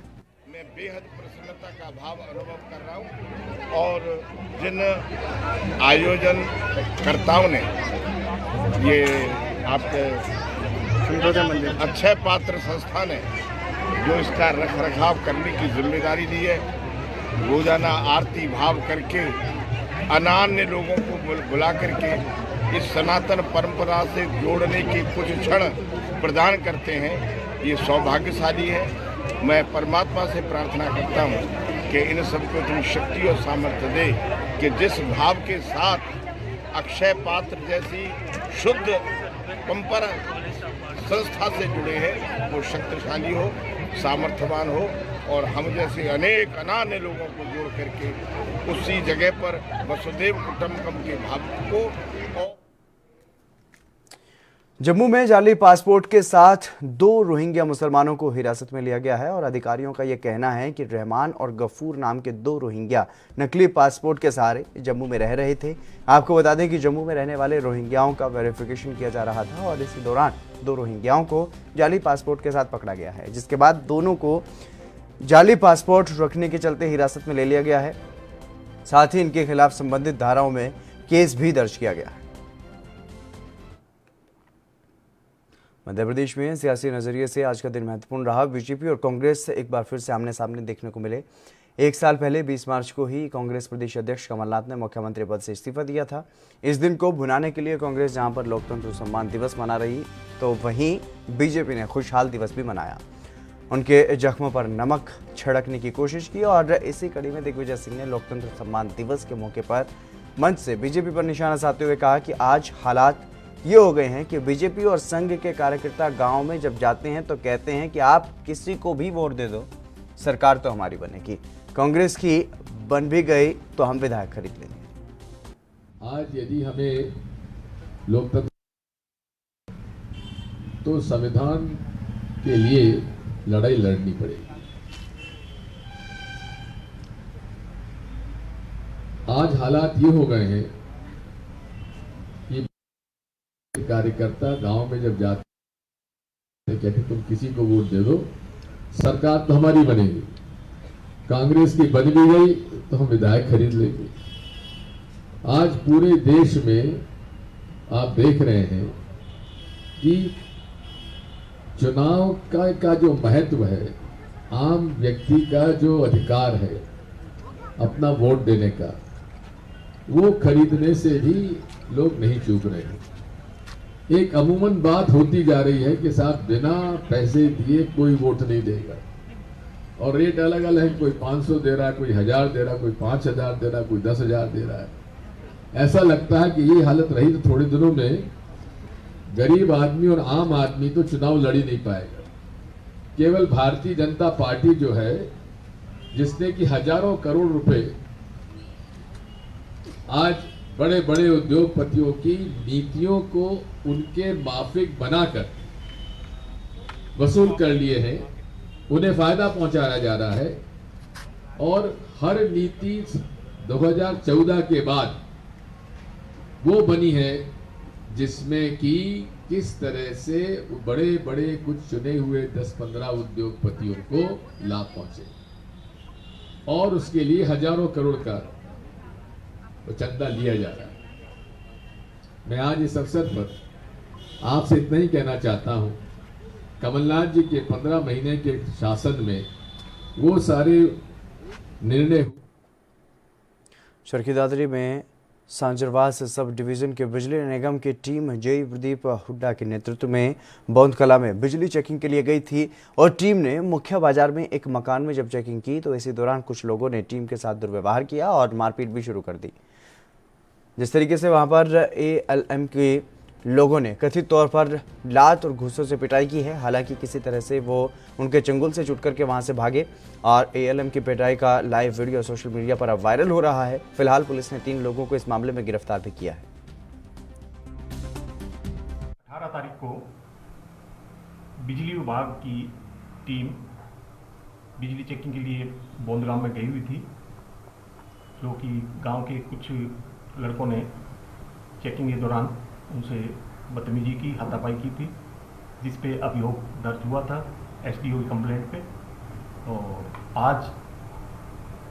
मैं बेहद प्रसन्नता का भाव अनुभव कर रहा हूं और जिन आयोजनकर्ताओं ने ये आपके अक्षय पात्र संस्था ने जो इसका रख रखाव करने की जिम्मेदारी ली है, रोजाना आरती भाव करके अनान्य लोगों को बुला करके इस सनातन परंपरा से जोड़ने की कुछ क्षण प्रदान करते हैं, ये सौभाग्यशाली है। मैं परमात्मा से प्रार्थना करता हूँ कि इन सबको इतनी शक्ति और सामर्थ्य दे कि जिस भाव के साथ अक्षय पात्र जैसी शुद्ध परंपरा संस्था से जुड़े हैं वो शक्तिशाली हो, सामर्थ्यवान हो और हम जैसे अनेक अनान्य लोगों को जोड़ करके उसी जगह पर वसुदेव कुटुंबकम के भाव को। जम्मू में जाली पासपोर्ट के साथ 2 रोहिंग्या मुसलमानों को हिरासत में लिया गया है और अधिकारियों का यह कहना है कि रहमान और गफूर नाम के 2 रोहिंग्या नकली पासपोर्ट के सहारे जम्मू में रह रहे थे। आपको बता दें कि जम्मू में रहने वाले रोहिंग्याओं का वेरिफिकेशन किया जा रहा था और इसी दौरान 2 रोहिंग्याओं को जाली पासपोर्ट के साथ पकड़ा गया है, जिसके बाद दोनों को जाली पासपोर्ट रखने के चलते हिरासत में ले लिया गया है। साथ ही इनके खिलाफ संबंधित धाराओं में केस भी दर्ज किया गया है। मध्य प्रदेश में सियासी नजरिए से आज का दिन महत्वपूर्ण रहा। बीजेपी और कांग्रेस एक बार फिर से आमने सामने देखने को मिले। 1 साल पहले 20 मार्च को ही कांग्रेस प्रदेश अध्यक्ष कमलनाथ ने मुख्यमंत्री पद से इस्तीफा दिया था। इस दिन को भुनाने के लिए कांग्रेस जहां पर लोकतंत्र सम्मान दिवस मना रही, तो वहीं बीजेपी ने खुशहाल दिवस भी मनाया। उनके जख्मों पर नमक छिड़कने की कोशिश की और इसी कड़ी में दिग्विजय सिंह ने लोकतंत्र सम्मान दिवस के मौके पर मंच से बीजेपी पर निशाना साधते हुए कहा कि आज हालात ये हो गए हैं कि बीजेपी और संघ के कार्यकर्ता गांव में जब जाते हैं तो कहते हैं कि आप किसी को भी वोट दे दो, सरकार तो हमारी बनेगी। कांग्रेस की बन भी गई तो हम विधायक खरीद लेंगे। आज यदि हमें लोकतंत्र तो संविधान के लिए लड़ाई लड़नी पड़ेगी। आज हालात ये हो गए हैं कि कार्यकर्ता गांव में जब जाते कहते तुम किसी को वोट दे दो, सरकार तो हमारी बनेगी। कांग्रेस की बन भी गई तो हम विधायक खरीद लेंगे। आज पूरे देश में आप देख रहे हैं कि चुनाव का जो महत्व है, आम व्यक्ति का जो अधिकार है अपना वोट देने का, वो खरीदने से भी लोग नहीं चूक रहे हैं। एक अमूमन बात होती जा रही है कि साहब बिना पैसे दिए कोई वोट नहीं देगा, और रेट अलग अलग है, कोई 500 दे रहा है, कोई 1000 दे रहा है, कोई 5000 दे रहा है, कोई 10,000 दे रहा है। ऐसा लगता है कि ये हालत रही तो थोड़े दिनों में गरीब आदमी और आम आदमी तो चुनाव लड़ ही नहीं पाएगा। केवल भारतीय जनता पार्टी जो है, जिसने कि हजारों करोड़ रुपए आज बड़े बड़े उद्योगपतियों की नीतियों को उनके माफिक बनाकर वसूल कर लिए हैं, उन्हें फायदा पहुंचाया जा रहा है। और हर नीति 2014 के बाद वो बनी है जिसमें कि किस तरह से बड़े बड़े कुछ चुने हुए 10-15 उद्योगपतियों को लाभ पहुंचे, और उसके लिए हजारों करोड़ का चंदा लिया जा रहा है। मैं आज इस अवसर पर आपसे इतना ही कहना चाहता हूं, कमलनाथ जी के 15 महीने के शासन में वो सारे निर्णय। चरखी दादरी में सांजरवास सब डिवीजन के बिजली निगम की टीम जय प्रदीप हुड्डा के नेतृत्व में बौंद कला में बिजली चेकिंग के लिए गई थी, और टीम ने मुख्य बाजार में एक मकान में जब चेकिंग की तो इसी दौरान कुछ लोगों ने टीम के साथ दुर्व्यवहार किया और मारपीट भी शुरू कर दी। जिस तरीके से वहां पर ALM के लोगों ने कथित तौर पर लात और घूंसों से पिटाई की है। हालांकि किसी तरह से वो उनके चंगुल से छूट करके वहां से भागे, और ALM की पिटाई का लाइव वीडियो सोशल मीडिया पर अब वायरल हो रहा है। फिलहाल पुलिस ने 3 लोगों को इस मामले में गिरफ्तार भी किया है। 18 तारीख को बिजली विभाग की टीम बिजली चेकिंग के लिए बौंद गांव में गई हुई थी, जो कि गांव के कुछ लड़कों ने चेकिंग के दौरान उनसे बदतमीजी की, हाथापाई की थी, जिस पे अभियोग दर्ज हुआ था SDO की कंप्लेंट पे। और आज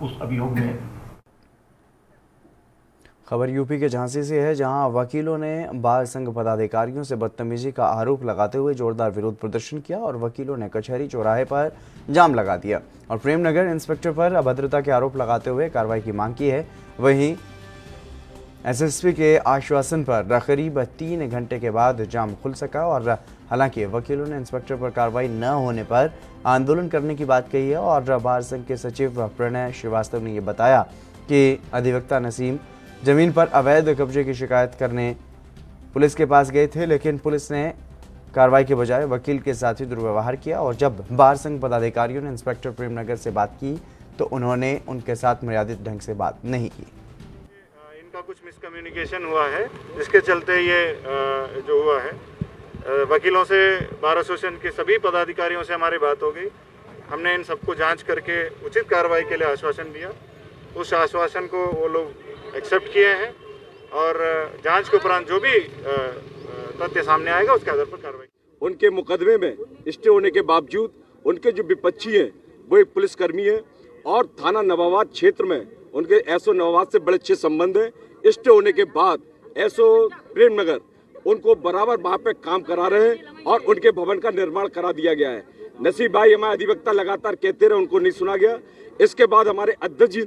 उस अभियोग में खबर यूपी के झांसी से है, जहां वकीलों ने बार संघ पदाधिकारियों से बदतमीजी का आरोप लगाते हुए जोरदार विरोध प्रदर्शन किया, और वकीलों ने कचहरी चौराहे पर जाम लगा दिया और प्रेमनगर इंस्पेक्टर पर अभद्रता के आरोप लगाते हुए कार्रवाई की मांग की है। वहीं SSP के आश्वासन पर करीब 3 घंटे के बाद जाम खुल सका, और हालांकि वकीलों ने इंस्पेक्टर पर कार्रवाई न होने पर आंदोलन करने की बात कही है। और बार संघ के सचिव प्रणय श्रीवास्तव ने यह बताया कि अधिवक्ता नसीम जमीन पर अवैध कब्जे की शिकायत करने पुलिस के पास गए थे, लेकिन पुलिस ने कार्रवाई के बजाय वकील के साथ ही दुर्व्यवहार किया, और जब बार संघ पदाधिकारियों ने इंस्पेक्टर प्रेमनगर से बात की तो उन्होंने उनके साथ मर्यादित ढंग से बात नहीं की। इनका कुछ मिसकम्युनिकेशन हुआ है, जिसके चलते ये जो हुआ है, वकीलों से, बार एसोसिएशन के सभी पदाधिकारियों से हमारी बात हो गई। हमने इन सबको जांच करके उचित कार्रवाई के लिए आश्वासन दिया। उस आश्वासन को वो लोग एक्सेप्ट किए हैं, और जांच के उपरांत जो भी तथ्य सामने आएगा उसके आधार पर कार्रवाई। उनके मुकदमे में स्टे होने के बावजूद उनके जो विपक्षी हैं वो एक पुलिसकर्मी है, और थाना नवाबाद क्षेत्र में उनके SO नवाबाद से बड़े अच्छे संबंध है। स्टे होने के बाद SO प्रेमनगर उनको बराबर वहाँ पे काम करा रहे हैं, और उनके भवन का निर्माण करा दिया गया है। नसीब भाई हमारे अधिवक्ता लगातार कहते रहे, उनको नहीं सुना गया। इसके बाद हमारे अध्यक्ष जी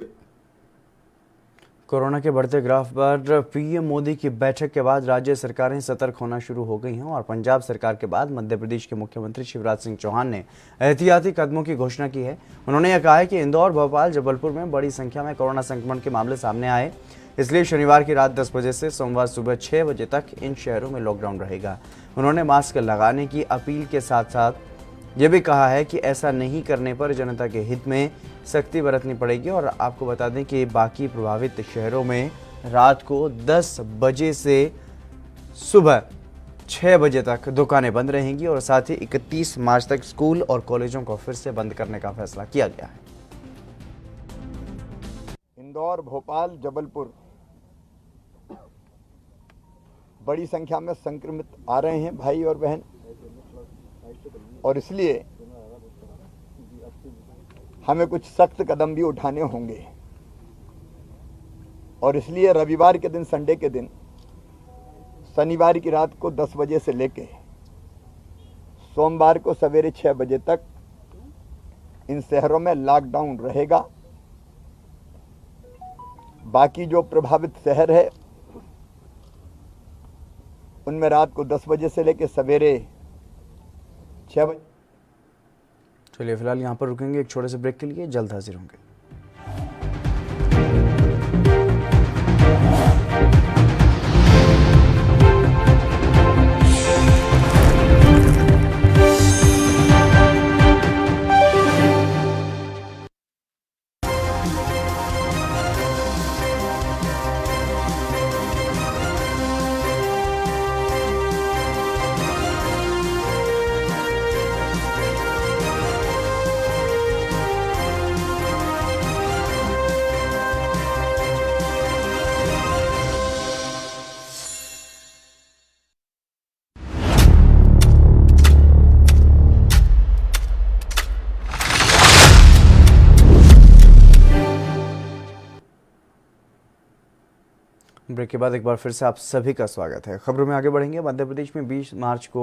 कोरोना के बढ़ते ग्राफ पर PM मोदी की बैठक के बाद राज्य सरकारें सतर्क होना शुरू हो गई हैं, और पंजाब सरकार के बाद मध्य प्रदेश के मुख्यमंत्री शिवराज सिंह चौहान ने एहतियाती कदमों की घोषणा की है। उन्होंने यह कहा है कि इंदौर, भोपाल, जबलपुर में बड़ी संख्या में कोरोना संक्रमण के मामले सामने आए। इसलिए शनिवार की रात 10 बजे से सोमवार सुबह 6 बजे तक इन शहरों में लॉकडाउन रहेगा। उन्होंने मास्क लगाने की अपील के साथ साथ ये भी कहा है कि ऐसा नहीं करने पर जनता के हित में सख्ती बरतनी पड़ेगी। और आपको बता दें कि बाकी प्रभावित शहरों में रात को 10 बजे से सुबह 6 बजे तक दुकानें बंद रहेंगी और साथ ही 31 मार्च तक स्कूल और कॉलेजों को फिर से बंद करने का फैसला किया गया है। इंदौर, भोपाल, जबलपुर बड़ी संख्या में संक्रमित आ रहे हैं भाई और बहन, और इसलिए हमें कुछ सख्त कदम भी उठाने होंगे। और इसलिए रविवार के दिन, संडे के दिन, शनिवार की रात को 10 बजे से लेके सोमवार को सवेरे 6 बजे तक इन शहरों में लॉकडाउन रहेगा। बाकी जो प्रभावित शहर है उनमें रात को 10 बजे से लेके सवेरे 6 बजे। चलिए फिलहाल यहाँ पर रुकेंगे एक छोटे से ब्रेक के लिए, जल्द हाजिर होंगे। ब्रेक के बाद एक बार फिर से आप सभी का स्वागत है। खबरों में आगे बढ़ेंगे। मध्य प्रदेश में 20 मार्च को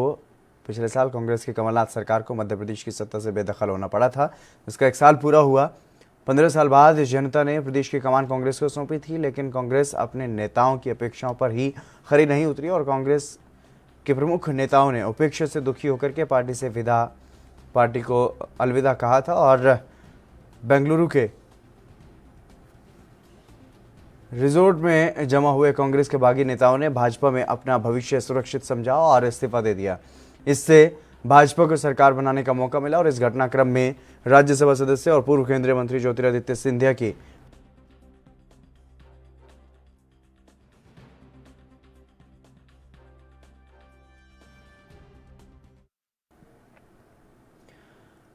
पिछले साल कांग्रेस की कमलनाथ सरकार को मध्य प्रदेश की सत्ता से बेदखल होना पड़ा था। इसका 1 साल पूरा हुआ। 15 साल बाद जनता ने प्रदेश की कमान कांग्रेस को सौंपी थी, लेकिन कांग्रेस अपने नेताओं की अपेक्षाओं पर ही खरी नहीं उतरी और कांग्रेस के प्रमुख नेताओं ने उपेक्षा से दुखी होकर के पार्टी को अलविदा कहा था और बेंगलुरु के रिजोर्ट में जमा हुए कांग्रेस के बागी नेताओं ने भाजपा में अपना भविष्य सुरक्षित समझा और इस्तीफा दे दिया। इससे भाजपा को सरकार बनाने का मौका मिला और इस घटनाक्रम में राज्यसभा सदस्य और पूर्व केंद्रीय मंत्री ज्योतिरादित्य सिंधिया की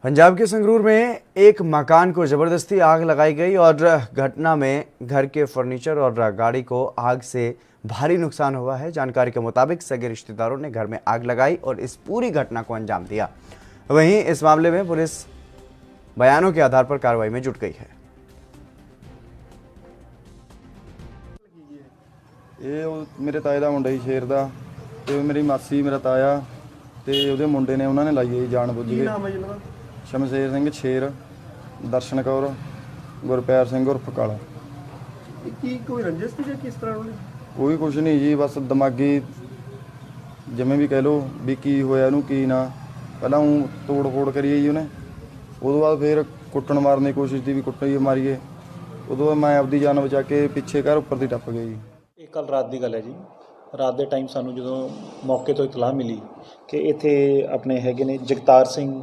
पंजाब के संगरूर में एक मकान को जबरदस्ती आग लगाई गई और घटना में घर के फर्नीचर और गाड़ी को आग से भारी नुकसान हुआ है। जानकारी के मुताबिक सगे रिश्तेदारों ने घर में आग लगाई और इस पूरी घटना को अंजाम दिया। वहीं इस मामले में पुलिस बयानों के आधार पर कार्रवाई में जुट गई है। ਇਹ ਮੇਰੇ ਤਾਏ ਦਾ ਮੁੰਡਾ ਹੀ ਸ਼ੇਰ ਦਾ ਤੇ ਮੇਰੀ ਮਾਸੀ ਮੇਰਾ ਤਾਇਆ ਤੇ ਉਹਦੇ ਮੁੰਡੇ ਨੇ ਉਹਨਾਂ ਨੇ ਲਾਈ ਹੈ ਜਾਣ ਬੁੱਝ ਕੇ। ਸ਼ਮਸ਼ੇਰ ਸਿੰਘ ਸ਼ੇਰ, ਦਰਸ਼ਨ ਕੌਰ, ਗੁਰਪਿਆਰ ਸਿੰਘ ਉਰਫ ਕਾਲਾ। ਕੀ ਕੋਈ ਰੰਜਿਸ਼ ਸੀ ਜਾਂ ਕਿਸ ਤਰ੍ਹਾਂ ਉਹਨੇ? ਕੋਈ ਕੁਝ ਨਹੀਂ ਜੀ, ਬਸ ਦਿਮਾਗੀ ਜਿਵੇਂ ਵੀ ਕਹਿ ਲਓ ਵੀ ਕੀ ਹੋਇਆ ਇਹਨੂੰ ਕੀ ਨਾ। ਪਹਿਲਾਂ ਉਹ ਤੋੜ ਫੋੜ ਕਰੀ ਜੀ ਉਹਨੇ, ਉਦੋਂ ਬਾਅਦ ਫਿਰ ਕੁੱਟਣ ਮਾਰਨ ਦੀ ਕੋਸ਼ਿਸ਼ ਦੀ ਵੀ ਕੁੱਟੀ ਮਾਰੀਏ। ਉਦੋਂ ਬਾਅਦ ਮੈਂ ਆਪਦੀ ਜਾਨ ਬਚਾ ਕੇ ਪਿੱਛੇ ਘਰ ਉੱਪਰ ਦੀ ਟੱਪ ਗਿਆ ਜੀ। ਇਹ ਕੱਲ ਰਾਤ ਦੀ ਗੱਲ ਹੈ ਜੀ। ਰਾਤ ਦੇ ਟਾਈਮ ਸਾਨੂੰ ਜਦੋਂ ਮੌਕੇ ਤੋਂ ਇਤਲਾਹ ਮਿਲੀ ਕਿ ਇੱਥੇ ਆਪਣੇ ਹੈਗੇ ਨੇ ਜਗਤਾਰ ਸਿੰਘ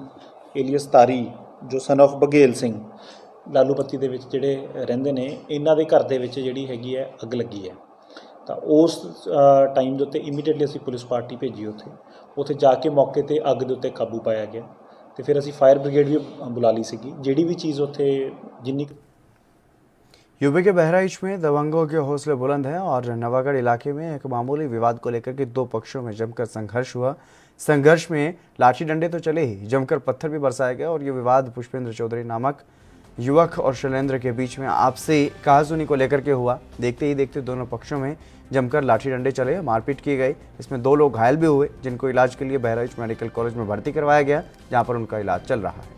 ਏਲੀਅਸ ਤਾਰੀ ਜੋ ਸਨ ਆਫ ਬਘੇਲ ਸਿੰਘ ਲਾਲੂ ਪੱਤੀ ਦੇ ਵਿੱਚ ਜਿਹੜੇ ਰਹਿੰਦੇ ਨੇ, ਇਹਨਾਂ ਦੇ ਘਰ ਦੇ ਵਿੱਚ ਜਿਹੜੀ ਹੈਗੀ ਹੈ ਅੱਗ ਲੱਗੀ ਹੈ। ਤਾਂ ਉਸ ਟਾਈਮ ਦੇ ਉੱਤੇ ਇਮੀਡੀਏਟਲੀ ਅਸੀਂ ਪੁਲਿਸ ਪਾਰਟੀ ਭੇਜੀ ਉੱਥੇ ਜਾ ਕੇ ਮੌਕੇ ਤੇ ਅੱਗ ਦੇ ਉੱਤੇ ਕਾਬੂ ਪਾਇਆ ਗਿਆ ਤੇ ਫਿਰ ਅਸੀਂ ਫਾਇਰ ਬ੍ਰਿਗੇਡ ਵੀ ਬੁਲਾ ਲਈ ਸੀਗੀ। ਜਿਹੜੀ ਵੀ ਚੀਜ਼ ਉੱਥੇ ਜਿੰਨੀ यूपी के बहराइच में दबंगों के हौसले बुलंद हैं और नवागढ़ इलाके में एक मामूली विवाद को लेकर के दो पक्षों में जमकर संघर्ष हुआ। संघर्ष में लाठी डंडे तो चले ही, जमकर पत्थर भी बरसाए गए और ये विवाद पुष्पेंद्र चौधरी नामक युवक और शैलेंद्र के बीच में आपसी कहासुनी को लेकर के हुआ। देखते ही देखते दोनों पक्षों में जमकर लाठी डंडे चले, मारपीट की गई। इसमें 2 लोग घायल भी हुए, जिनको इलाज के लिए बहराइच मेडिकल कॉलेज में भर्ती करवाया गया, जहाँ पर उनका इलाज चल रहा है।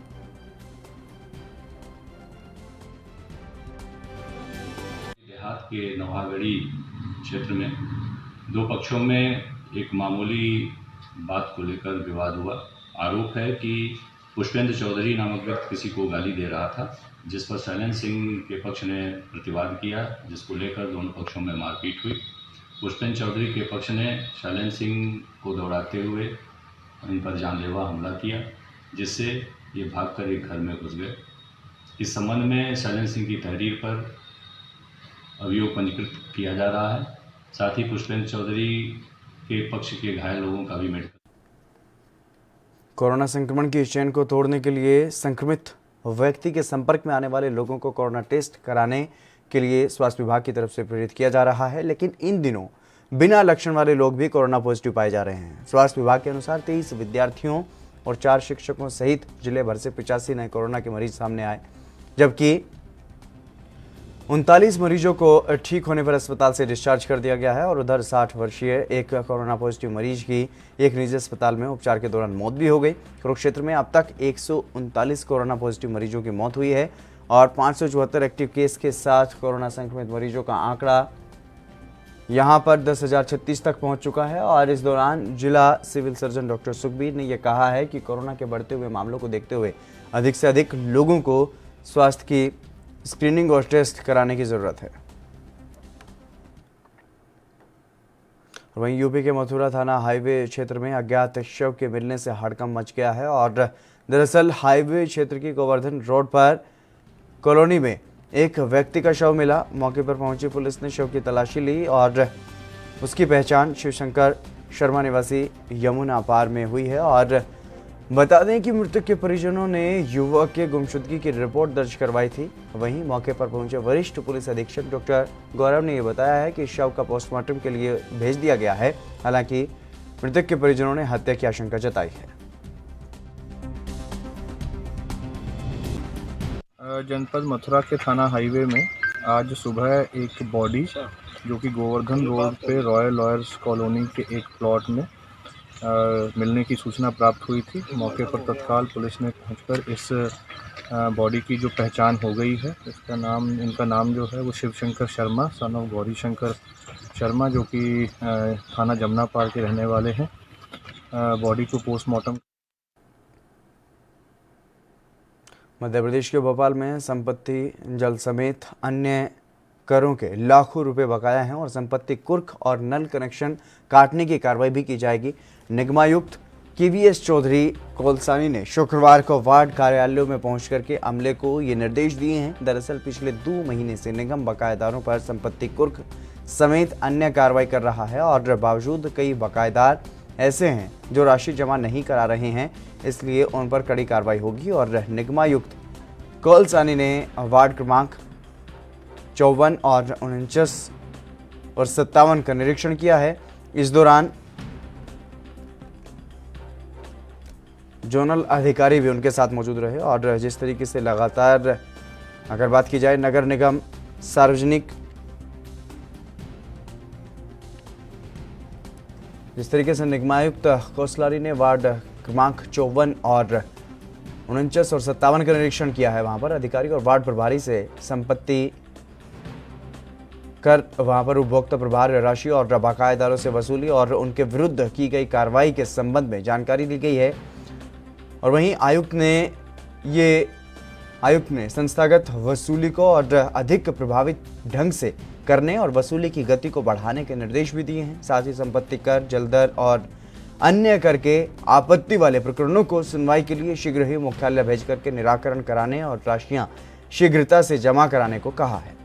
के नवागढ़ी क्षेत्र में 2 पक्षों में एक मामूली बात को लेकर विवाद हुआ। आरोप है कि पुष्पेंद्र चौधरी नामक व्यक्ति किसी को गाली दे रहा था, जिस पर शैलेंद्र सिंह के पक्ष ने प्रतिवाद किया, जिसको लेकर दोनों पक्षों में मारपीट हुई। पुष्पेंद्र चौधरी के पक्ष ने शैलेंद्र सिंह को दौड़ाते हुए इन पर जानलेवा हमला किया, जिससे ये भागकर एक घर में घुस गए। इस संबंध में शैलेंद्र सिंह की तहरीर पर अभियोग पंजीकृत किया जा रहा है। साथ ही पुष्पेंद्र चौधरी के पक्ष के घायल लोगों का भी मेडिकल। कोरोना संक्रमण की चेन को तोड़ने के लिए संक्रमित व्यक्ति के संपर्क में आने वाले लोगों को कोरोना टेस्ट कराने के लिए स्वास्थ्य विभाग की तरफ से प्रेरित किया जा रहा है, लेकिन इन दिनों बिना लक्षण वाले लोग भी कोरोना पॉजिटिव पाए जा रहे हैं। स्वास्थ्य विभाग के अनुसार 23 विद्यार्थियों और 4 शिक्षकों सहित जिले भर से 85 नए कोरोना के मरीज सामने आए, जबकि 39 मरीजों को ठीक होने पर अस्पताल से डिस्चार्ज कर दिया गया है। और उधर 60 वर्षीय एक कोरोना पॉजिटिव मरीज की एक निजी अस्पताल में उपचार के दौरान मौत भी हो गई। कुरुक्षेत्र में अब तक 139 कोरोना पॉजिटिव मरीजों की मौत हुई है और 574 एक्टिव केस के साथ कोरोना संक्रमित मरीजों का आंकड़ा यहां पर 10,036 तक पहुंच चुका है। और इस दौरान जिला सिविल सर्जन डॉक्टर सुखबीर ने यह कहा है कि कोरोना के बढ़ते हुए मामलों को देखते हुए अधिक से अधिक लोगों को स्वास्थ्य की स्क्रीनिंग और टेस्ट कराने की जरूरत है। वहीं यूपी के मथुरा थाना हाईवे क्षेत्र में अज्ञात शव के मिलने से हड़कंप मच गया है। और दरअसल हाईवे क्षेत्र की गोवर्धन रोड पर कॉलोनी में एक व्यक्ति का शव मिला। मौके पर पहुंची पुलिस ने शव की तलाशी ली और उसकी पहचान शिवशंकर शर्मा निवासी यमुना पार में हुई है। और बता दें कि मृतक के परिजनों ने युवक के गुमशुदगी की रिपोर्ट दर्ज करवाई थी। वहीं मौके पर पहुंचे वरिष्ठ पुलिस अधीक्षक डॉक्टर गौरव ने यह बताया है कि शव का पोस्टमार्टम के लिए भेज दिया गया है। हालांकि मृतक के परिजनों ने हत्या की आशंका जताई है। जनपद मथुरा के थाना हाईवे में आज सुबह एक बॉडी जो कि गोवर्धन रोड पे रॉयल लॉयर्स कॉलोनी के एक प्लॉट में मिलने की सूचना प्राप्त हुई थी। मौके पर तत्काल पुलिस ने पहुंचकर इस बॉडी की जो पहचान हो गई है, इनका नाम जो है वो शिवशंकर शर्मा सन ऑफ गौरी शंकर शर्मा जो कि थाना जमुना पार के रहने वाले हैं। बॉडी को पोस्टमार्टम। मध्य प्रदेश के भोपाल में संपत्ति जल समेत अन्य करों के लाखों रुपए बकाया हैं और संपत्ति कुर्क और नल कनेक्शन काटने की कार्रवाई भी की जाएगी। निगमायुक्त KVS चौधरी कोलसानी ने शुक्रवार को वार्ड कार्यालयों में पहुंच करके अमले को ये निर्देश दिए हैं। दरअसल पिछले 2 महीने से निगम बकायेदारों पर संपत्ति कुर्क समेत अन्य कार्रवाई कर रहा है और बावजूद कई बकायेदार ऐसे हैं जो राशि जमा नहीं करा रहे हैं, इसलिए उन पर कड़ी कार्रवाई होगी। और निगमायुक्त कोलसानी ने वार्ड क्रमांक 54 और 49 और 57 का निरीक्षण किया है। इस दौरान जोनल अधिकारी भी उनके साथ मौजूद रहे और जिस तरीके से लगातार अगर बात की जाए नगर निगम सार्वजनिक जिस तरीके से निगमायुक्त कोसलारी ने वार्ड क्रमांक 54 और 49 और 57 का निरीक्षण किया है, वहां पर अधिकारी और वार्ड प्रभारी से संपत्ति कर वहां पर उपभोक्ता प्रभार राशि और बकायेदारों से वसूली और उनके विरुद्ध की गई कार्रवाई के संबंध में जानकारी दी गई है। और वहीं आयुक्त ने संस्थागत वसूली को और अधिक प्रभावित ढंग से करने और वसूली की गति को बढ़ाने के निर्देश भी दिए हैं। साथ ही संपत्ति कर, जलदर और अन्य कर के आपत्ति वाले प्रकरणों को सुनवाई के लिए शीघ्र ही मुख्यालय भेज करके निराकरण कराने और राशियां शीघ्रता से जमा कराने को कहा है।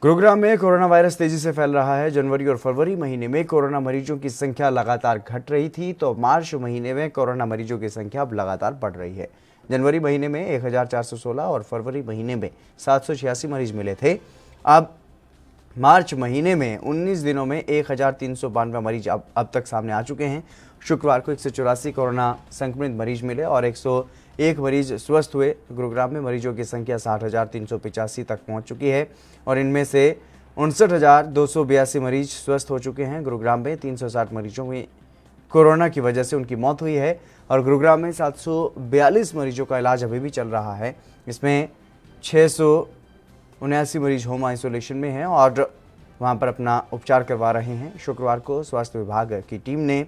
गुरुग्राम में कोरोना वायरस तेजी से फैल रहा है। जनवरी और फरवरी महीने में कोरोना मरीजों की संख्या लगातार घट रही थी, तो मार्च महीने में कोरोना मरीजों की संख्या अब लगातार बढ़ रही है। जनवरी महीने में 1416 और फरवरी महीने में 786 मरीज मिले थे। अब मार्च महीने में 19 दिनों में 1392 मरीज अब तक सामने आ चुके हैं। शुक्रवार को 184 कोरोना संक्रमित मरीज मिले और 101 मरीज स्वस्थ हुए। गुरुग्राम में मरीजों की संख्या 60,385 तक पहुंच चुकी है और इनमें से 59,282 मरीज स्वस्थ हो चुके हैं। गुरुग्राम में 360 मरीजों में कोरोना की वजह से उनकी मौत हुई है और गुरुग्राम में 742 मरीजों का इलाज अभी भी चल रहा है। इसमें 679 मरीज होम आइसोलेशन में हैं और वहां पर अपना उपचार करवा रहे हैं। शुक्रवार को स्वास्थ्य विभाग की टीम ने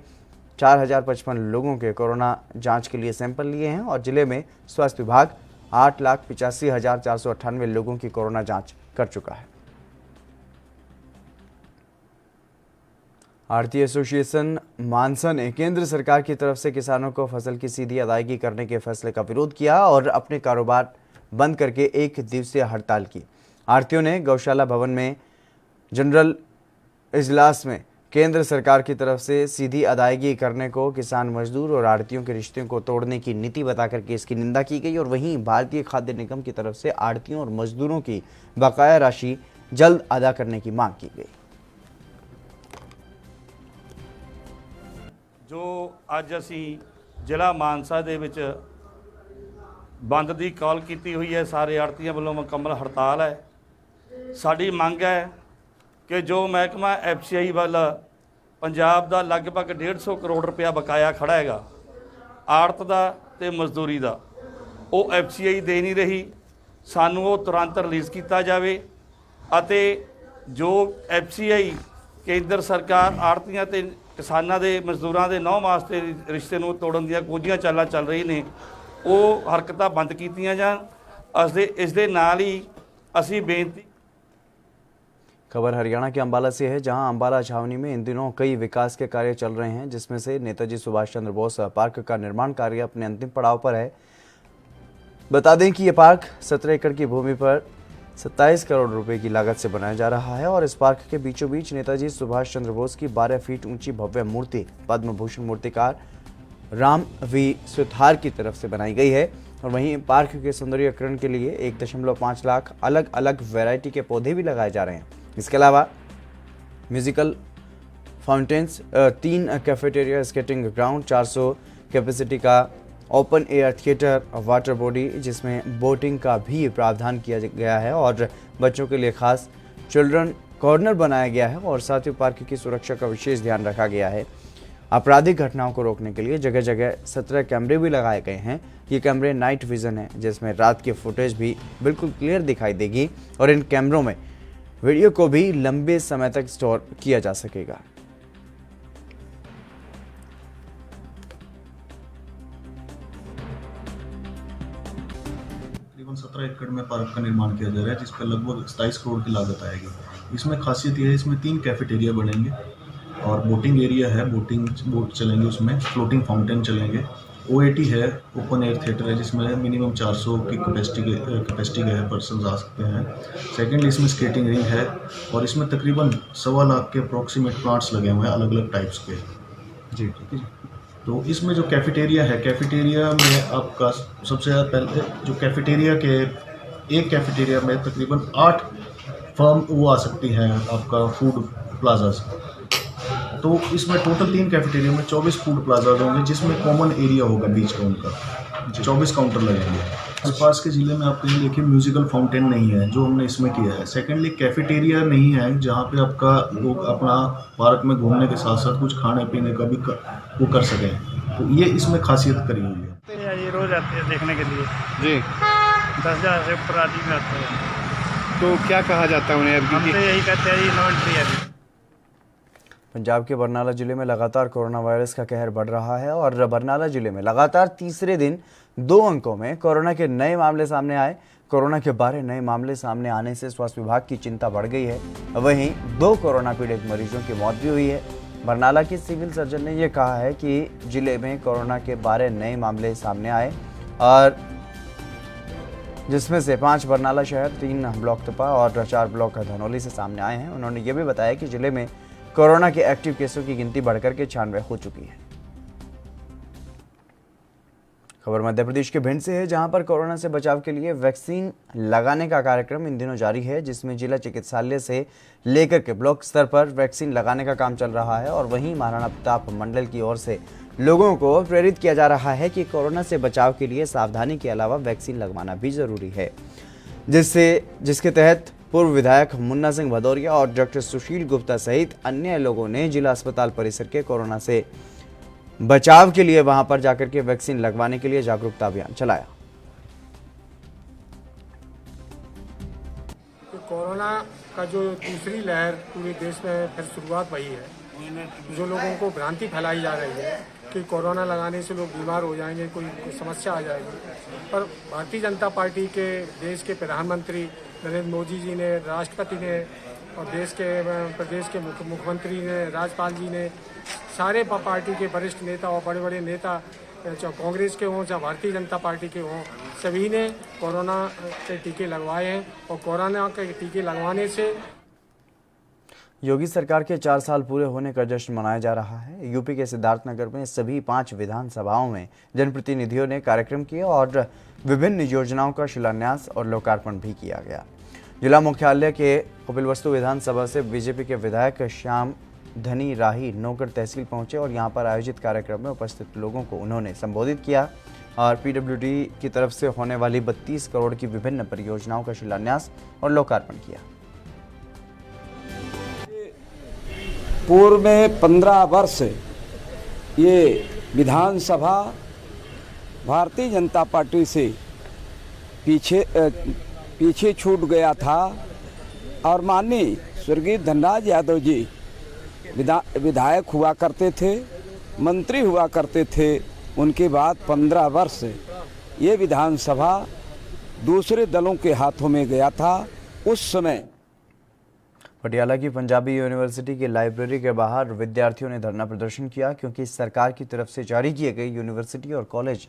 4055 लोगों के कोरोना जांच के लिए सैंपल लिए हैं और जिले में स्वास्थ्य विभाग 8,85,498 लोगों की कोरोना जांच कर चुका है। आढ़ती एसोसिएशन मानसा ने केंद्र सरकार की तरफ से किसानों को फसल की सीधी अदायगी करने के फैसले का विरोध किया और अपने कारोबार बंद करके 1 दिवसीय हड़ताल की। आढ़तियों ने गौशाला भवन में जनरल इजलास में केंद्र सरकार की तरफ से सीधी अदायगी करने को किसान, मजदूर और आढ़तियों के रिश्ते को तोड़ने की नीति बताकर के इसकी निंदा की गई और वहीं भारतीय खाद्य निगम की तरफ से आढ़तियों और मजदूरों की बकाया राशि जल्द अदा करने की मांग की गई। जो अज असी जिला मानसा दे विच बंद की कॉल की हुई है, सारे आड़तियों वालों मुकम्मल हड़ताल है। साड़ी मंग है कि जो महकमा FCI वाला पंजाब का लगभग 150 करोड़ रुपया बकाया खड़ा है आड़त का ते मजदूरी का, वो FCI दे नहीं रही। सानू वो तुरंत रिलीज़ किया जाए अते जो FCI केंद्र सरकार आड़तियां ते किसानां दे मजदूरां दे 9 मास के रिश्ते नूं तोड़न दीआं कुझियां चालां चल रही ने, वो हरकतां बंद कीतियां जाण। इस दे नाल ही असीं बेनती। खबर हरियाणा के अंबाला से है, जहां अंबाला छावनी में इन दिनों कई विकास के कार्य चल रहे हैं, जिसमें से नेताजी सुभाष चंद्र बोस पार्क का निर्माण कार्य अपने अंतिम पड़ाव पर है। बता दें कि यह पार्क 17 एकड़ की भूमि पर 27 करोड़ रुपए की लागत से बनाया जा रहा है और इस पार्क के बीचों बीच नेताजी सुभाष चंद्र बोस की 12 फीट ऊंची भव्य मूर्ति पद्म भूषण मूर्तिकार राम वी सुथार की तरफ से बनाई गई है। और वहीं पार्क के सौंदर्यीकरण के लिए 1.5 लाख अलग अलग वैरायटी के पौधे भी लगाए जा रहे हैं। इसके अलावा musical fountains, 3 cafeteria, skating ground, 400 capacity का open air theatre, water body जिसमें बोटिंग का भी प्रावधान किया गया है और बच्चों के लिए खास चिल्ड्रन कॉर्नर बनाया गया है और साथ ही पार्क की सुरक्षा का विशेष ध्यान रखा गया है। आपराधिक घटनाओं को रोकने के लिए जगह जगह 17 कैमरे भी लगाए गए हैं। ये कैमरे नाइट विजन है, जिसमें रात की फुटेज भी बिल्कुल क्लियर दिखाई देगी और इन कैमरों में वीडियो को भी लंबे समय तक स्टोर किया जा सकेगा। तकरीबन 17 एकड़ में पार्क का निर्माण किया जा रहा है, जिस पर लगभग 27 करोड़ की लागत आएगी। इसमें खासियत यह है, इसमें 3 कैफेटेरिया बनेंगे और बोटिंग एरिया है, बोट चलेंगे, उसमें फ्लोटिंग फाउंटेन चलेंगे। OAT है, ओपन एयर थिएटर है, जिसमें मिनिमम 400 की कैपेसिटी के पर्सन आ सकते हैं। सेकेंडली इसमें स्केटिंग रिंग है और इसमें तकरीबन 1.25 लाख के अप्रॉक्सीमेट प्लांट्स लगे हुए हैं अलग अलग टाइप्स के। जी ठीक है जी। तो इसमें जो कैफेटेरिया है, कैफेटेरिया में आपका सबसे ज़्यादा पहले जो कैफेटेरिया के एक कैफेटेरिया में तकरीबन 8 फर्म वो आ सकती हैं आपका फूड प्लाजाज। तो इसमें टोटल 3 कैफेटेरिया में 24 फूड प्लाजाज होंगे, जिसमें कॉमन एरिया होगा बीच का उनका, 24 काउंटर लगेंगे। आसपास के ज़िले में आप कहीं देखिए म्यूजिकल फाउंटेन नहीं है, जो हमने इसमें किया है। सेकेंडली कैफेटेरिया नहीं है, जहाँ पे आपका लोग अपना पार्क में घूमने के साथ साथ कुछ खाने पीने का भी वो कर सकें। तो ये इसमें खासियत करी हुई है। ये रोज़ आते हैं देखने के लिए जी, 10,000 से ऊपर आदमी में आते हैं। तो क्या कहा जाता है उन्हें? हम तो यही कहते हैं, नो एंट्री है। पंजाब के बरनाला जिले में लगातार कोरोना वायरस का कहर बढ़ रहा है और बरनाला जिले में लगातार तीसरे दिन 2 अंकों में कोरोना के नए मामले सामने आए। कोरोना के 12 नए मामले सामने आने से स्वास्थ्य विभाग की चिंता बढ़ गई है। वहीं 2 कोरोना पीड़ित मरीजों की मौत भी हुई है। बरनाला के सिविल सर्जन ने यह कहा है कि जिले में कोरोना के 12 नए मामले सामने आए और जिसमें से 5 बरनाला शहर, 3 ब्लॉक तपा और 4 ब्लॉक धनौली से सामने आए हैं। उन्होंने ये भी बताया कि जिले में कोरोना के एक्टिव केसों की गिनती बढ़कर के 96 हो चुकी है। खबर मध्य प्रदेश के भिंड से है, जहां पर कोरोना से बचाव के लिए वैक्सीन लगाने का कार्यक्रम इन दिनों जारी है, जिसमें जिला चिकित्सालय से लेकर के ब्लॉक स्तर पर वैक्सीन लगाने का काम चल रहा है। और वहीं महाराणा प्रताप मंडल की ओर से लोगों को प्रेरित किया जा रहा है कि कोरोना से बचाव के लिए सावधानी के अलावा वैक्सीन लगवाना भी जरूरी है, जिसके तहत पूर्व विधायक मुन्ना सिंह भदौरिया और डॉक्टर सुशील गुप्ता सहित अन्य लोगों ने जिला अस्पताल परिसर के कोरोना से बचाव के लिए वहां पर जाकर के वैक्सीन लगवाने के लिए जागरूकता अभियान चलाया। कोरोना का जो दूसरी लहर पूरे देश में फिर शुरुआत हुई है, जो लोगों को भ्रांति फैलाई जा रही है कि कोरोना लगाने से लोग बीमार हो जाएंगे, कोई समस्या आ जाएगी, पर भारतीय जनता पार्टी के देश के प्रधानमंत्री नरेंद्र मोदी जी ने, राष्ट्रपति ने और प्रदेश के मुख्यमंत्री ने, राज्यपाल जी ने, सारे पार्टी के वरिष्ठ नेता और बड़े बड़े नेता, चाहे कांग्रेस के हों चाहे भारतीय जनता पार्टी के हों, सभी ने कोरोना के टीके लगवाए हैं। और कोरोना के टीके लगवाने से योगी सरकार के 4 साल पूरे होने का जश्न मनाया जा रहा है। यूपी के सिद्धार्थनगर में सभी 5 विधानसभाओं में जनप्रतिनिधियों ने कार्यक्रम किए और विभिन्न योजनाओं का शिलान्यास और लोकार्पण भी किया गया। जिला मुख्यालय के कपिलवस्तु विधानसभा से बीजेपी के विधायक श्याम धनी राही नौकर तहसील पहुंचे और यहां पर आयोजित कार्यक्रम में उपस्थित लोगों को उन्होंने संबोधित किया और पीडब्ल्यूडी की तरफ से होने वाली 32 करोड़ की विभिन्न परियोजनाओं का शिलान्यास और लोकार्पण किया। पूर्व में 15 वर्ष ये विधानसभा भारतीय जनता पार्टी से पीछे छूट गया था और माननीय स्वर्गीय धनराज यादव जी विधायक हुआ करते थे, मंत्री हुआ करते थे। उनके बाद 15 वर्ष ये विधानसभा दूसरे दलों के हाथों में गया था। उस समय पटियाला की पंजाबी यूनिवर्सिटी की लाइब्रेरी के बाहर विद्यार्थियों ने धरना प्रदर्शन किया क्योंकि सरकार की तरफ से जारी किए गए यूनिवर्सिटी और कॉलेज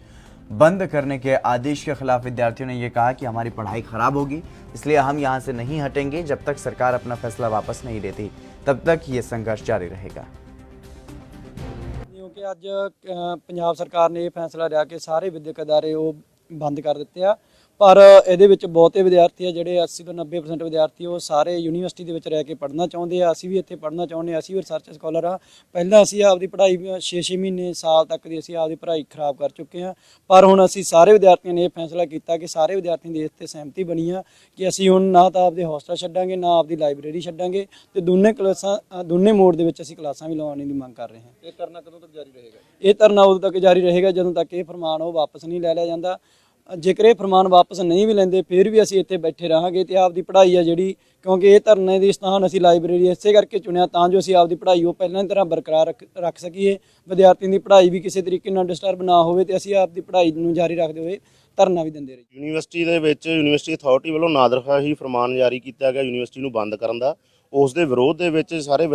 बंद करने के आदेश के खिलाफ विद्यार्थियों ने यह कहा कि हमारी पढ़ाई खराब होगी, इसलिए हम यहां से नहीं हटेंगे जब तक सरकार अपना फैसला वापस नहीं लेती, तब तक ये संघर्ष जारी रहेगा। क्योंकि ਅੱਜ ਪੰਜਾਬ ਸਰਕਾਰ ਨੇ ਇਹ ਫੈਸਲਾ ਲਿਆ ਕਿ ਸਾਰੇ ਵਿਦਿਅਕ ਅਦਾਰੇ ਉਹ ਬੰਦ ਕਰ ਦਿੱਤੇ ਆ, ਪਰ ਇਹਦੇ ਵਿੱਚ ਬਹੁਤੇ ਵਿਦਿਆਰਥੀ ਆ ਜਿਹੜੇ 80 ਤੋਂ 90% ਵਿਦਿਆਰਥੀ ਉਹ ਸਾਰੇ ਯੂਨੀਵਰਸਿਟੀ ਦੇ ਵਿੱਚ ਰਹਿ ਕੇ ਪੜ੍ਹਨਾ ਚਾਹੁੰਦੇ ਆ। ਅਸੀਂ ਵੀ ਇੱਥੇ ਪੜ੍ਹਨਾ ਚਾਹੁੰਦੇ ਆ, ਅਸੀਂ ਵੀ ਰਿਸਰਚ ਸਕਾਲਰ ਆ। ਪਹਿਲਾਂ ਅਸੀਂ ਆਪਦੀ ਪੜ੍ਹਾਈ 6-6 ਮਹੀਨੇ ਸਾਲ ਤੱਕ ਦੀ ਅਸੀਂ ਆਪਦੀ ਪੜ੍ਹਾਈ ਖਰਾਬ ਕਰ ਚੁੱਕੇ ਹਾਂ, ਪਰ ਹੁਣ ਅਸੀਂ ਸਾਰੇ ਵਿਦਿਆਰਥੀਆਂ ਨੇ ਇਹ ਫੈਸਲਾ ਕੀਤਾ ਕਿ ਸਾਰੇ ਵਿਦਿਆਰਥੀਆਂ ਦੀ ਇਸ 'ਤੇ ਸਹਿਮਤੀ ਬਣੀ ਆ ਕਿ ਅਸੀਂ ਹੁਣ ਨਾ ਤਾਂ ਆਪਦੇ ਹੋਸਟਲ ਛੱਡਾਂਗੇ ਨਾ ਆਪਦੀ ਲਾਇਬ੍ਰੇਰੀ ਛੱਡਾਂਗੇ ਤੇ ਦੋਨੇ ਮੋਡ ਦੇ ਵਿੱਚ ਅਸੀਂ ਕਲਾਸਾਂ ਵੀ ਲਵਾਉਣ ਦੀ ਮੰਗ ਕਰ ਰਹੇ ਹਾਂ। ਇਹ ਧਰਨਾ ਕਦੋਂ ਤੱਕ ਜਾਰੀ ਰਹੇਗਾ? ਇਹ ਧਰਨਾ ਉਦੋਂ ਤੱਕ ਜਾਰੀ ਰਹੇਗਾ ਜਦੋਂ ਤੱਕ ਇਹ ਫਰਮਾਨ ਉਹ ਵਾਪਸ ਨਹੀਂ ਲੈ ਲਿਆ ਜਾਂਦਾ। ਜੇਕਰ ਇਹ ਫਰਮਾਨ ਵਾਪਸ ਨਹੀਂ ਵੀ ਲੈਂਦੇ ਫਿਰ ਵੀ ਅਸੀਂ ਇੱਥੇ ਬੈਠੇ ਰਹਾਂਗੇ ਤੇ ਆਪਦੀ ਪੜ੍ਹਾਈ ਆ ਜਿਹੜੀ, ਕਿਉਂਕਿ ਇਹ ਧਰਨੇ ਦੀ ਸਥਾਨ ਅਸੀਂ ਲਾਇਬ੍ਰੇਰੀ ਇਸੇ ਕਰਕੇ ਚੁਣਿਆ ਤਾਂ ਜੋ ਅਸੀਂ ਆਪਦੀ ਪੜ੍ਹਾਈ ਉਹ ਪਹਿਲਾਂ ਦੀ ਤਰ੍ਹਾਂ ਬਰਕਰਾਰ ਰੱਖ ਸਕੀਏ, ਵਿਦਿਆਰਥੀਆਂ ਦੀ ਪੜ੍ਹਾਈ ਵੀ ਕਿਸੇ ਤਰੀਕੇ ਨਾਲ ਡਿਸਟਰਬ ਨਾ ਹੋਵੇ ਤੇ ਅਸੀਂ ਆਪਦੀ ਪੜ੍ਹਾਈ ਨੂੰ ਜਾਰੀ ਰੱਖਦੇ ਹੋਏ ਧਰਨਾ ਵੀ ਦਿੰਦੇ ਰਹੇ। ਯੂਨੀਵਰਸਿਟੀ ਦੇ ਵਿੱਚ ਯੂਨੀਵਰਸਿਟੀ ਅਥਾਰਟੀ ਵੱਲੋਂ ਨਾਦਰਖਾ ਹੀ ਫਰਮਾਨ ਜਾਰੀ ਕੀਤਾ ਗਿਆ ਯੂਨੀਵਰਸਿਟੀ ਨੂੰ ਬੰਦ ਕਰਨ ਦਾ। ਉਸ ਦੇ ਵਿਰੋਧ ਦੇ ਵਿੱਚ ਸਾਰੇ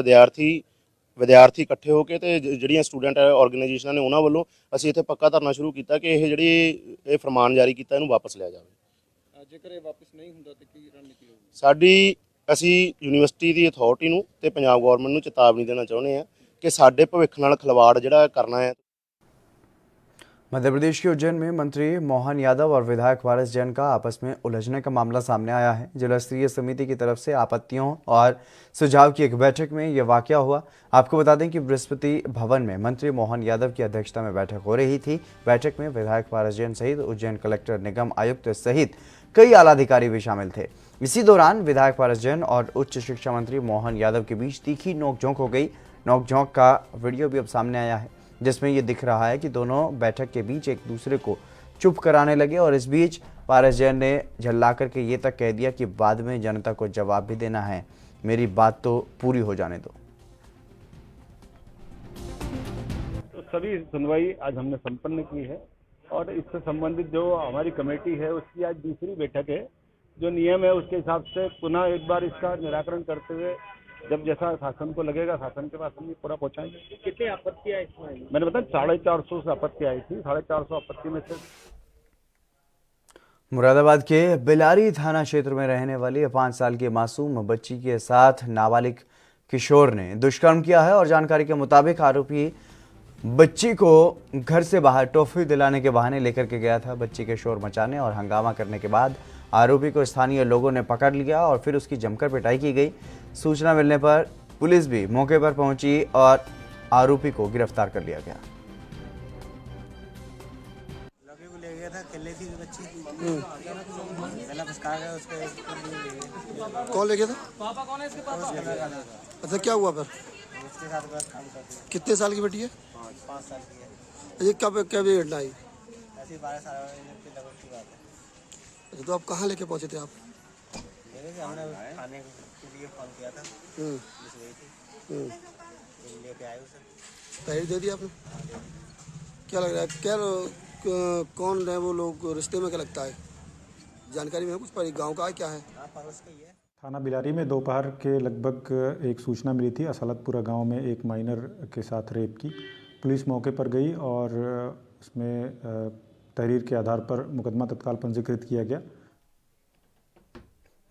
ਵਿਦਿਆਰਥੀ ਇਕੱਠੇ ਹੋ ਕੇ ਤੇ ਜਿਹੜੀਆਂ ਸਟੂਡੈਂਟ ਆਰਗੇਨਾਈਜੇਸ਼ਨਾਂ ਨੇ ਉਹਨਾਂ ਵੱਲੋਂ ਅਸੀਂ ਇੱਥੇ ਪੱਕਾ ਧਰਨਾ ਸ਼ੁਰੂ ਕੀਤਾ ਕਿ ਇਹ ਫਰਮਾਨ ਜਾਰੀ ਕੀਤਾ ਇਹਨੂੰ ਵਾਪਸ ਲਿਆ ਜਾਵੇ। ਜੇਕਰ ਇਹ ਵਾਪਸ ਨਹੀਂ ਹੁੰਦਾ ਤਾਂ ਕੀ ਰਣਨੀਤੀ ਹੋਊਗੀ? ਅਸੀਂ ਯੂਨੀਵਰਸਿਟੀ ਦੀ ਅਥਾਰਟੀ ਨੂੰ ਤੇ ਪੰਜਾਬ ਗਵਰਨਮੈਂਟ ਨੂੰ ਚੇਤਾਵਨੀ ਦੇਣਾ ਚਾਹੁੰਦੇ ਹਾਂ ਕਿ ਸਾਡੇ ਭਵਿੱਖ ਨਾਲ ਖਿਲਵਾੜ ਜਿਹੜਾ ਕਰਨਾ ਹੈ। मध्य प्रदेश के उज्जैन में मंत्री मोहन यादव और विधायक वारिस जैन का आपस में उलझने का मामला सामने आया है। जिला स्तरीय समिति की तरफ से आपत्तियों और सुझाव की एक बैठक में यह वाकया हुआ। आपको बता दें कि बृहस्पति भवन में मंत्री मोहन यादव की अध्यक्षता में बैठक हो रही थी। बैठक में विधायक वारिस जैन सहित उज्जैन कलेक्टर, निगम आयुक्त सहित कई आलाधिकारी भी शामिल थे। इसी दौरान विधायक वारिस जैन और उच्च शिक्षा मंत्री मोहन यादव के बीच तीखी नोकझोंक हो गई। नोकझोंक का वीडियो भी अब सामने आया है जिसमें ये दिख रहा है कि दोनों बैठक के बीच एक दूसरे को चुप कराने लगे और इस बीच वारिस जैन ने झल्ला करके ये तक कह दिया कि बाद में जनता को जवाब भी देना है, मेरी बात तो पूरी हो जाने दो। तो सभी सुनवाई आज हमने संपन्न की है और इससे संबंधित जो हमारी कमेटी है उसकी आज दूसरी बैठक है। जो नियम है उसके हिसाब से पुनः एक बार इसका निराकरण करते हुए जब जैसा शासन को लगेगा शासन के पास हम पूरा पहुंचाएंगे। कितनी आपत्ति आई इसमें? मैंने बताया 450 से आपत्ति आई थी। 450 आपत्ति में से मुरादाबाद के बिलारी थाना क्षेत्र में रहने वाली 5 साल की मासूम बच्ची के साथ नाबालिग किशोर ने दुष्कर्म किया है और जानकारी के मुताबिक आरोपी बच्ची को घर से बाहर टॉफी दिलाने के बहाने लेकर के गया था। बच्ची के शोर मचाने और हंगामा करने के बाद आरोपी को स्थानीय लोगों ने पकड़ लिया और फिर उसकी जमकर पिटाई की गई। सूचना मिलने पर पुलिस भी मौके पर पहुंची और आरोपी को गिरफ्तार कर लिया गया। ले गया था, खेल रही थी बच्ची, पहला फंसा गया उसके। कौन ले गया था? पापा कौन है इसके पापा? अच्छा, क्या हुआ फिर? उसके साथ बस काम करते हैं। कितने साल की बेटी है? 5 साल की है। ये कब घटना आई? ऐसी 12 साल की लगभग की बात है। अच्छा, तो आप कहाँ लेके पहुंचे थे आप? हमने थाने के लिए फोन किया था, पुलिस गई थी। तहरीर दे दिया आपने? क्या लग रहा है, क्या कौन है वो लोग, रिश्ते में क्या लगता है, जानकारी में है कुछ? पर गांव का है, क्या है? थाना बिलारी में दोपहर के लगभग एक सूचना मिली थी असलतपुरा गांव में एक माइनर के साथ रेप की। पुलिस मौके पर गई और उसमें तहरीर के आधार पर मुकदमा तत्काल पंजीकृत किया गया।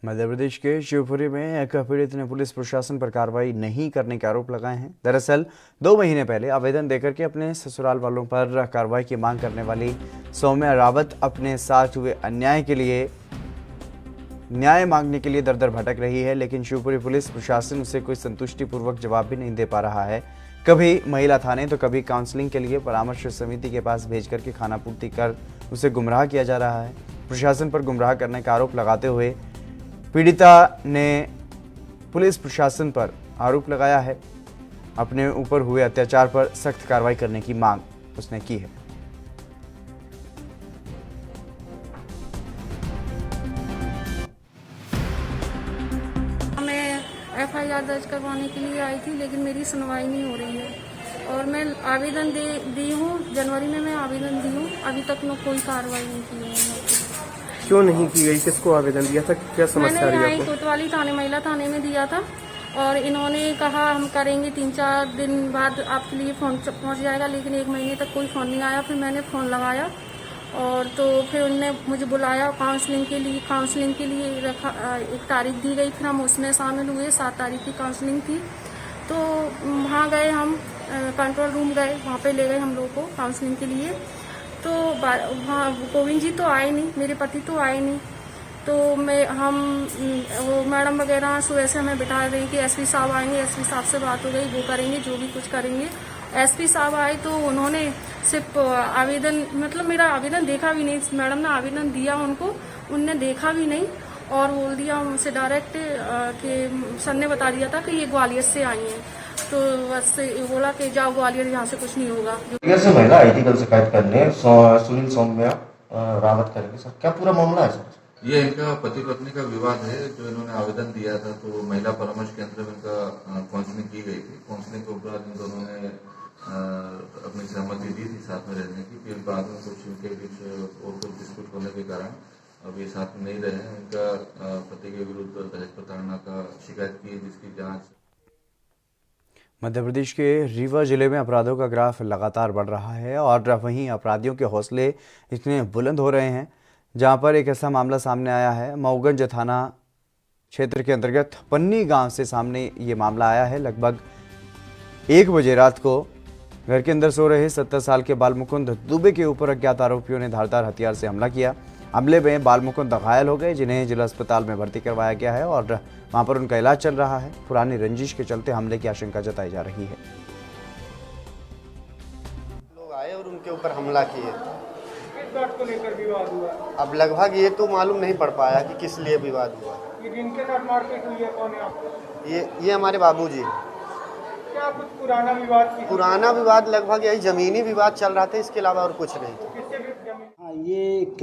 मध्य प्रदेश के शिवपुरी में एक पीड़ित ने पुलिस प्रशासन पर कार्रवाई नहीं करने के आरोप लगाए हैं। दरअसल 2 महीने पहले आवेदन देकर के अपने ससुराल वालों पर कार्रवाई की मांग करने वाली सौम्या रावत अपने साथ हुए अन्याय के लिए न्याय मांगने के लिए दर दर भटक रही है, लेकिन शिवपुरी पुलिस प्रशासन उसे कोई संतुष्टिपूर्वक जवाब भी नहीं दे पा रहा है। कभी महिला थाने तो कभी काउंसलिंग के लिए परामर्श समिति के पास भेज करके खानापूर्ति कर उसे गुमराह किया जा रहा है। प्रशासन पर गुमराह करने का आरोप लगाते हुए पीड़िता ने पुलिस प्रशासन पर आरोप लगाया है। अपने ऊपर हुए अत्याचार पर सख्त कार्रवाई करने की मांग उसने की है। FIR दर्ज करवाने के लिए आई थी, लेकिन मेरी सुनवाई नहीं हो रही है और मैं आवेदन दी हूँ। जनवरी में मैं आवेदन दी हूँ, अभी तक कोई कार्रवाई नहीं की है। क्यों नहीं की गई? किसको आवेदन दिया था? क्या समस्या रही मैंने आपको? कोतवाली थाने, महिला थाने में दिया था और इन्होंने कहा हम करेंगे, 3-4 दिन बाद आपके लिए फ़ोन पहुँच जाएगा, लेकिन 1 महीने तक कोई फ़ोन नहीं आया। फिर मैंने फ़ोन लगाया और तो फिर उनने मुझे बुलाया काउंसलिंग के लिए रखा, एक तारीख दी गई। फिर हम उसमें शामिल हुए। 7 तारीख की काउंसलिंग थी, तो वहाँ गए हम, कंट्रोल रूम गए, वहाँ पे ले गए हम लोग को काउंसलिंग के लिए। तो वहाँ गोविंद जी तो आए नहीं, मेरे पति तो आए नहीं। तो वो मैडम वगैरह सुबह से हमें बिठा रही कि SP साहब आएंगे, SP साहब से बात हो गई, वो करेंगे, जो भी कुछ करेंगे। SP साहब आए तो उन्होंने सिर्फ आवेदन, मतलब मेरा आवेदन देखा भी नहीं। मैडम ने आवेदन दिया उनको, उनने देखा भी नहीं और बोल दिया मुझसे डायरेक्ट कि सर ने बता दिया था कि ये ग्वालियर से आई हैं। तो बस बोला कि जाओ ग्वालियर, यहाँ से कुछ नहीं होगा। से महिला आई थी कल शिकायत करने, सुनील सौम्या रावत करेंगे सर, क्या पूरा मामला है सर? ये इनका पति पत्नी का विवाद है। जो इन्होंने आवेदन दिया था तो महिला परामर्श केंद्र में इनका काउंसलिंग की गई थी। काउंसलिंग के उपरांत इन दोनों ने अपनी सहमति दी थी साथ में रहने की। फिर बाद में कुछ इनके बीच और कुछ डिस्प्यूट होने के कारण अब ये साथ में नहीं रहे हैं। इनका पति के विरुद्ध दहेज प्रताड़ना का शिकायत की है, जिसकी जाँच। मध्य प्रदेश के रीवा जिले में अपराधों का ग्राफ लगातार बढ़ रहा है और वहीं अपराधियों के हौसले इतने बुलंद हो रहे हैं, जहां पर एक ऐसा मामला सामने आया है। मऊगंज थाना क्षेत्र के अंतर्गत पन्नी गांव से सामने ये मामला आया है। लगभग 1 बजे रात को घर के अंदर सो रहे 70 साल के बालमुकुंद दुबे के ऊपर अज्ञात आरोपियों ने धारदार हथियार से हमला किया। हमले में बालमुकुंद घायल हो गए, जिन्हें जिला अस्पताल में भर्ती करवाया गया है और वहां पर उनका इलाज चल रहा है। पुरानी रंजिश के चलते हमले की आशंका जताई जा रही है। लोग आए और उनके ऊपर हमला किए। किस बात को लेकर विवाद हुआ? अब लगभग ये तो मालूम नहीं पड़ पाया कि किस लिए विवाद हुआ। ये जिनके साथ मारपीट हुई है कौन है आपको? ये हमारे बाबूजी। क्या कुछ पुराना विवाद? पुराना विवाद लगभग यही जमीनी विवाद चल रहा था, इसके अलावा और कुछ नहीं। हाँ, ये एक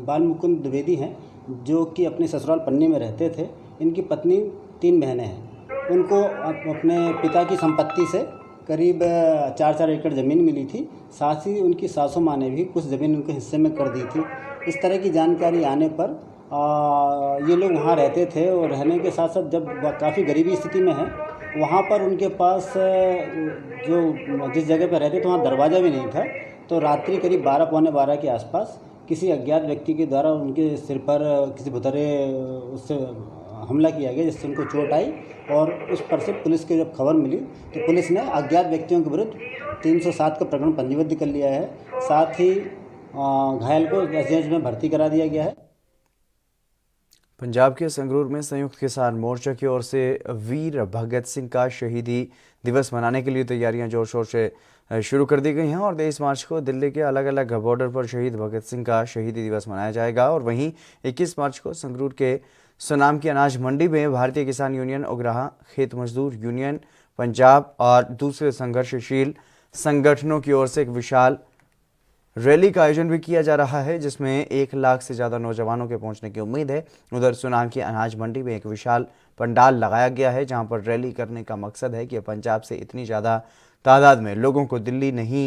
बालमुकुंद द्विवेदी हैं जो कि अपने ससुराल पन्नी में रहते थे। इनकी पत्नी 3 बहनें हैं। उनको अपने पिता की संपत्ति से करीब 4-4 एकड़ ज़मीन मिली थी। साथ ही उनकी सासू माँ ने भी कुछ ज़मीन उनके हिस्से में कर दी थी। इस तरह की जानकारी आने पर ये लोग वहाँ रहते थे और रहने के साथ साथ जब काफ़ी गरीबी स्थिति में है, वहाँ पर उनके पास जो जिस जगह पर रहते थे वहाँ दरवाज़ा भी नहीं था। तो रात्रि करीब 12 पौने 12 के आसपास किसी अज्ञात व्यक्ति के द्वारा उनके सिर पर किसी भुतरे उससे हमला किया गया, जिससे उनको चोट आई और उस पर से पुलिस को जब खबर मिली तो पुलिस ने अज्ञात व्यक्तियों के विरुद्ध 307 का प्रकरण पंजीबद्ध कर लिया है। साथ ही घायल को SGH में भर्ती करा दिया गया है। पंजाब के संगरूर में संयुक्त किसान मोर्चा की ओर से वीर भगत सिंह का शहीदी दिवस मनाने के लिए तैयारियां जोर शोर से शुरू कर दी गई हैं और 23 मार्च को दिल्ली के अलग अलग बॉर्डर पर शहीद भगत सिंह का शहीदी दिवस मनाया जाएगा। और वहीं 21 मार्च को संगरूर के सुनाम की अनाज मंडी में भारतीय किसान यूनियन, उग्राहा खेत मजदूर यूनियन पंजाब और दूसरे संघर्षशील संगठनों की ओर से एक विशाल रैली का आयोजन भी किया जा रहा है, जिसमें 1 लाख से ज़्यादा नौजवानों के पहुंचने की उम्मीद है। उधर सुनाम की अनाज मंडी में एक विशाल पंडाल लगाया गया है, जहां पर रैली करने का मकसद है कि पंजाब से इतनी ज़्यादा तादाद में लोगों को दिल्ली नहीं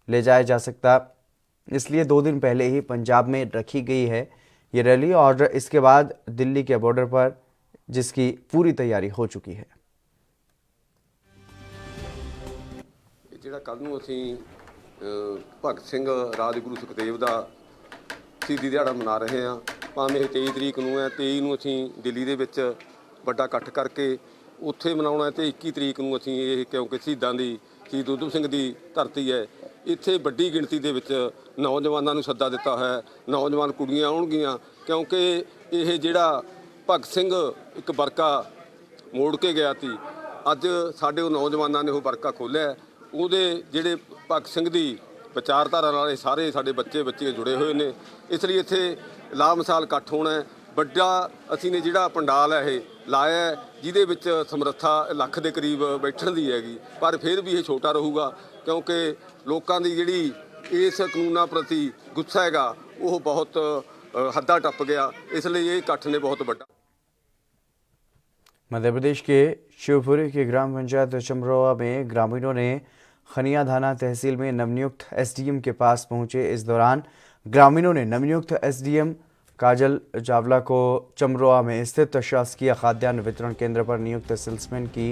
ले जाया जा सकता, इसलिए 2 दिन पहले ही पंजाब में रखी गई है ये रैली, और इसके बाद दिल्ली के बॉर्डर पर जिसकी पूरी तैयारी हो चुकी है। ਜਿਹੜਾ ਕੱਲ੍ਹ ਨੂੰ ਅਸੀਂ ਭਗਤ ਸਿੰਘ ਰਾਜਗੁਰੂ ਸੁਖਦੇਵ ਦਾ ਸ਼ਹੀਦੀ ਦਿਹਾੜਾ ਮਨਾ ਰਹੇ ਹਾਂ। ਭਾਵੇਂ 23 ਤਰੀਕ ਨੂੰ ਹੈ, 23 ਨੂੰ ਅਸੀਂ ਦਿੱਲੀ ਦੇ ਵਿੱਚ ਵੱਡਾ ਇਕੱਠ ਕਰਕੇ ਉੱਥੇ ਮਨਾਉਣਾ ਤੇ 21 ਤਰੀਕ ਨੂੰ ਅਸੀਂ ਇਹ, ਕਿਉਂਕਿ ਸ਼ਹੀਦਾਂ ਦੀ ਸ਼ਹੀਦ ਊਧਮ ਸਿੰਘ ਦੀ ਧਰਤੀ ਹੈ, ਇੱਥੇ ਵੱਡੀ ਗਿਣਤੀ ਦੇ ਵਿੱਚ ਨੌਜਵਾਨਾਂ ਨੂੰ ਸੱਦਾ ਦਿੱਤਾ ਹੈ। ਨੌਜਵਾਨ ਕੁੜੀਆਂ ਆਉਣਗੀਆਂ, ਕਿਉਂਕਿ ਇਹ ਜਿਹੜਾ ਭਗਤ ਸਿੰਘ ਇੱਕ ਵਰਕਾ ਮੋੜ ਕੇ ਗਿਆ ਸੀ, ਅੱਜ ਸਾਡੇ ਉਹ ਨੌਜਵਾਨਾਂ ਨੇ ਉਹ ਵਰਕਾ ਖੋਲ੍ਹਿਆ। ਉਹਦੇ ਜਿਹੜੇ ਭਗਤ ਸਿੰਘ ਦੀ ਵਿਚਾਰਧਾਰਾ ਨਾਲ ਸਾਰੇ ਸਾਡੇ ਬੱਚੇ ਜੁੜੇ ਹੋਏ ਨੇ, ਇਸ ਲਈ ਇੱਥੇ ਲਾਮਿਸਾਲ ਇਕੱਠ ਹੋਣਾ ਹੈ। ਵੱਡਾ ਅਸੀਂ ਨੇ ਜਿਹੜਾ ਪੰਡਾਲ ਹੈ ਇਹ ਲਾਇਆ, ਜਿਹਦੇ ਵਿੱਚ ਸਮਰੱਥਾ ਲੱਖ ਦੇ ਕਰੀਬ ਬੈਠਣ ਦੀ ਹੈਗੀ, ਪਰ ਫਿਰ ਵੀ ਇਹ ਛੋਟਾ ਰਹੂਗਾ, ਕਿਉਂਕਿ ਲੋਕਾਂ ਦੀ ਜਿਹੜੀ ਇਸ ਕਾਨੂੰਨਾਂ ਪ੍ਰਤੀ ਗੁੱਸਾ ਹੈਗਾ ਉਹ ਬਹੁਤ हद्दा टप गया, इसलिए ये इकट्ठ ने बहुत बड़ा। मध्य प्रदेश के शिवपुरी की ग्राम पंचायत चमरोआ में ग्रामीणों ने खनियाधाना तहसील में नवनियुक्त एसडीएम के पास पहुंचे। इस दौरान ग्रामीणों ने नवनियुक्त एसडीएम काजल चावला को चमरोआ में स्थित शासकीय खाद्यान्न वितरण केंद्र पर नियुक्त सेल्समैन की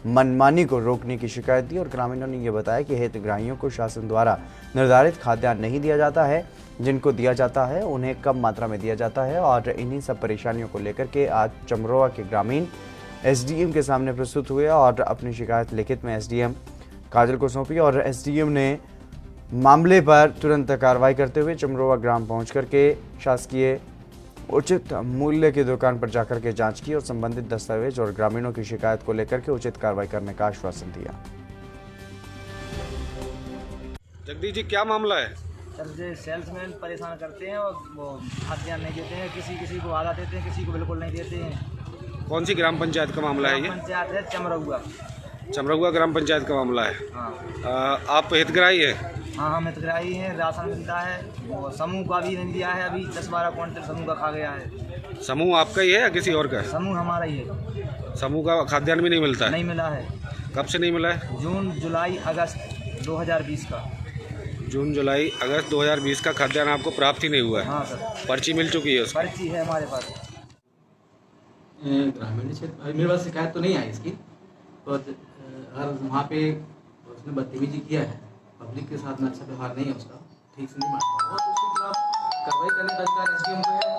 मनमानी को रोकने की शिकायत दी, और ग्रामीणों ने यह बताया कि हितग्राहियों को शासन द्वारा निर्धारित खाद्यान्न नहीं दिया जाता है, जिनको दिया जाता है उन्हें कम मात्रा में दिया जाता है, और इन्हीं सब परेशानियों को लेकर के आज चमरोआ के ग्रामीण एसडीएम के सामने प्रस्तुत हुए और अपनी शिकायत लिखित में एसडीएम काजल को सौंपी, और एसडीएम ने मामले पर तुरंत कार्रवाई करते हुए चमरोआ ग्राम पहुंच करके शासकीय उचित मूल्य की दुकान पर जाकर के जांच की और संबंधित दस्तावेज और ग्रामीणों की शिकायत को लेकर के उचित कार्रवाई करने का आश्वासन दिया। जगदीश जी, क्या मामला है? सर, जो सेल्समैन परेशान करते हैं और वो खाद्यान्न नहीं देते हैं, किसी को आधा देते हैं, किसी को बिल्कुल नहीं देते हैं। कौन सी ग्राम पंचायत का मामला है ये? पंचायत है चमरौआ। चमरौआ ग्राम पंचायत का मामला है। हाँ। आप हितग्राही है? हाँ, हम हितग्राही हैं। राशन मिलता है, वो समूह का भी नहीं दिया है, अभी 10-12 क्विंटल समूह का खा गया है। समूह आपका ही है या किसी और का? समूह हमारा ही है। समूह का खाद्यान्न भी नहीं मिलता है? नहीं मिला है। कब से नहीं मिला है? जून जुलाई अगस्त 2020 का। जून जुलाई अगस्त 2020 का खाद्यान्न आपको प्राप्त ही नहीं हुआ है? हाँ सर। पर्ची मिल चुकी है उसकी? पर्ची है हमारे पास। ग्रामीण क्षेत्र मेरे पास शिकायत तो नहीं आई इसकी, पर अगर वहाँ पे उसने बदतमीजी किया है, पब्लिक के साथ में अच्छा व्यवहार नहीं है उसका, ठीक से नहीं मानता है, तो उसके खिलाफ कार्रवाई करने का अधिकार एसडीएम को है।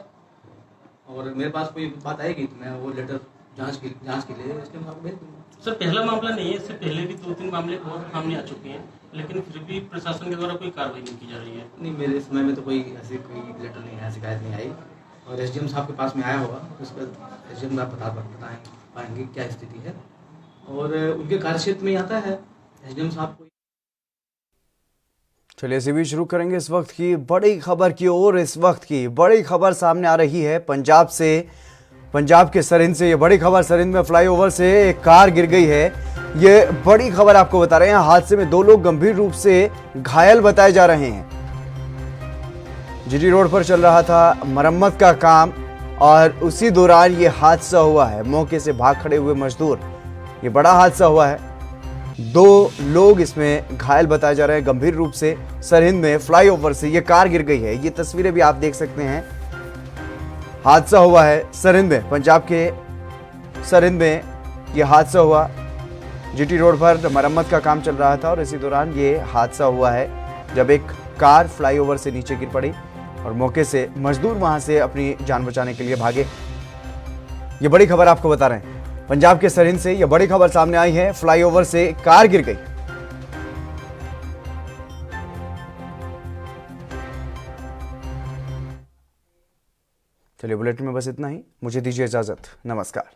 और मेरे पास कोई बात आएगी तो मैं वो लेटर जांच के लिए एसडीएम साहब को भेज दूँगा। सर, पहला मामला नहीं है, इससे पहले भी 2-3 मामले और सामने आ चुके हैं, लेकिन फिर भी प्रशासन के द्वारा कोई कार्रवाई नहीं की जा रही है। नहीं, मेरे समय में तो कोई ऐसी कोई लेटर नहीं आया, शिकायत नहीं आई, और एसडीएम साहब के पास में आया होगा, उस पर एसडीएम साहब बता पाएंगे क्या स्थिति है, और उनके कार्यक्षेत्र में आता है एसडीएम साहब को। चलिए इसी बीच शुरू करेंगे इस वक्त की बड़ी खबर की ओर। इस वक्त की बड़ी खबर सामने आ रही है पंजाब से, पंजाब के सरिंद से। ये बड़ी खबर, सरिंद में फ्लाईओवर से एक कार गिर गई है। ये बड़ी खबर आपको बता रहे हैं। हादसे में 2 लोग गंभीर रूप से घायल बताए जा रहे हैं। जीटी रोड पर चल रहा था मरम्मत का काम और उसी दौरान ये हादसा हुआ है। मौके से भाग खड़े हुए मजदूर, ये बड़ा हादसा हुआ है। 2 लोग इसमें घायल बताए जा रहे हैं गंभीर रूप से। सरहिंद में फ्लाईओवर से ये कार गिर गई है। ये तस्वीरें भी आप देख सकते हैं। हादसा हुआ है सरहिंद में, पंजाब के सरहिंद में ये हादसा हुआ। जीटी रोड पर मरम्मत का काम चल रहा था और इसी दौरान ये हादसा हुआ है, जब एक कार फ्लाईओवर से नीचे गिर पड़ी और मौके से मजदूर वहां से अपनी जान बचाने के लिए भागे। ये बड़ी खबर आपको बता रहे हैं। पंजाब के सरहिंद से ये बड़ी खबर सामने आई है। फ्लाईओवर से कार गिर गई। चलिए बुलेटिन में बस इतना ही। मुझे दीजिए इजाजत। नमस्कार।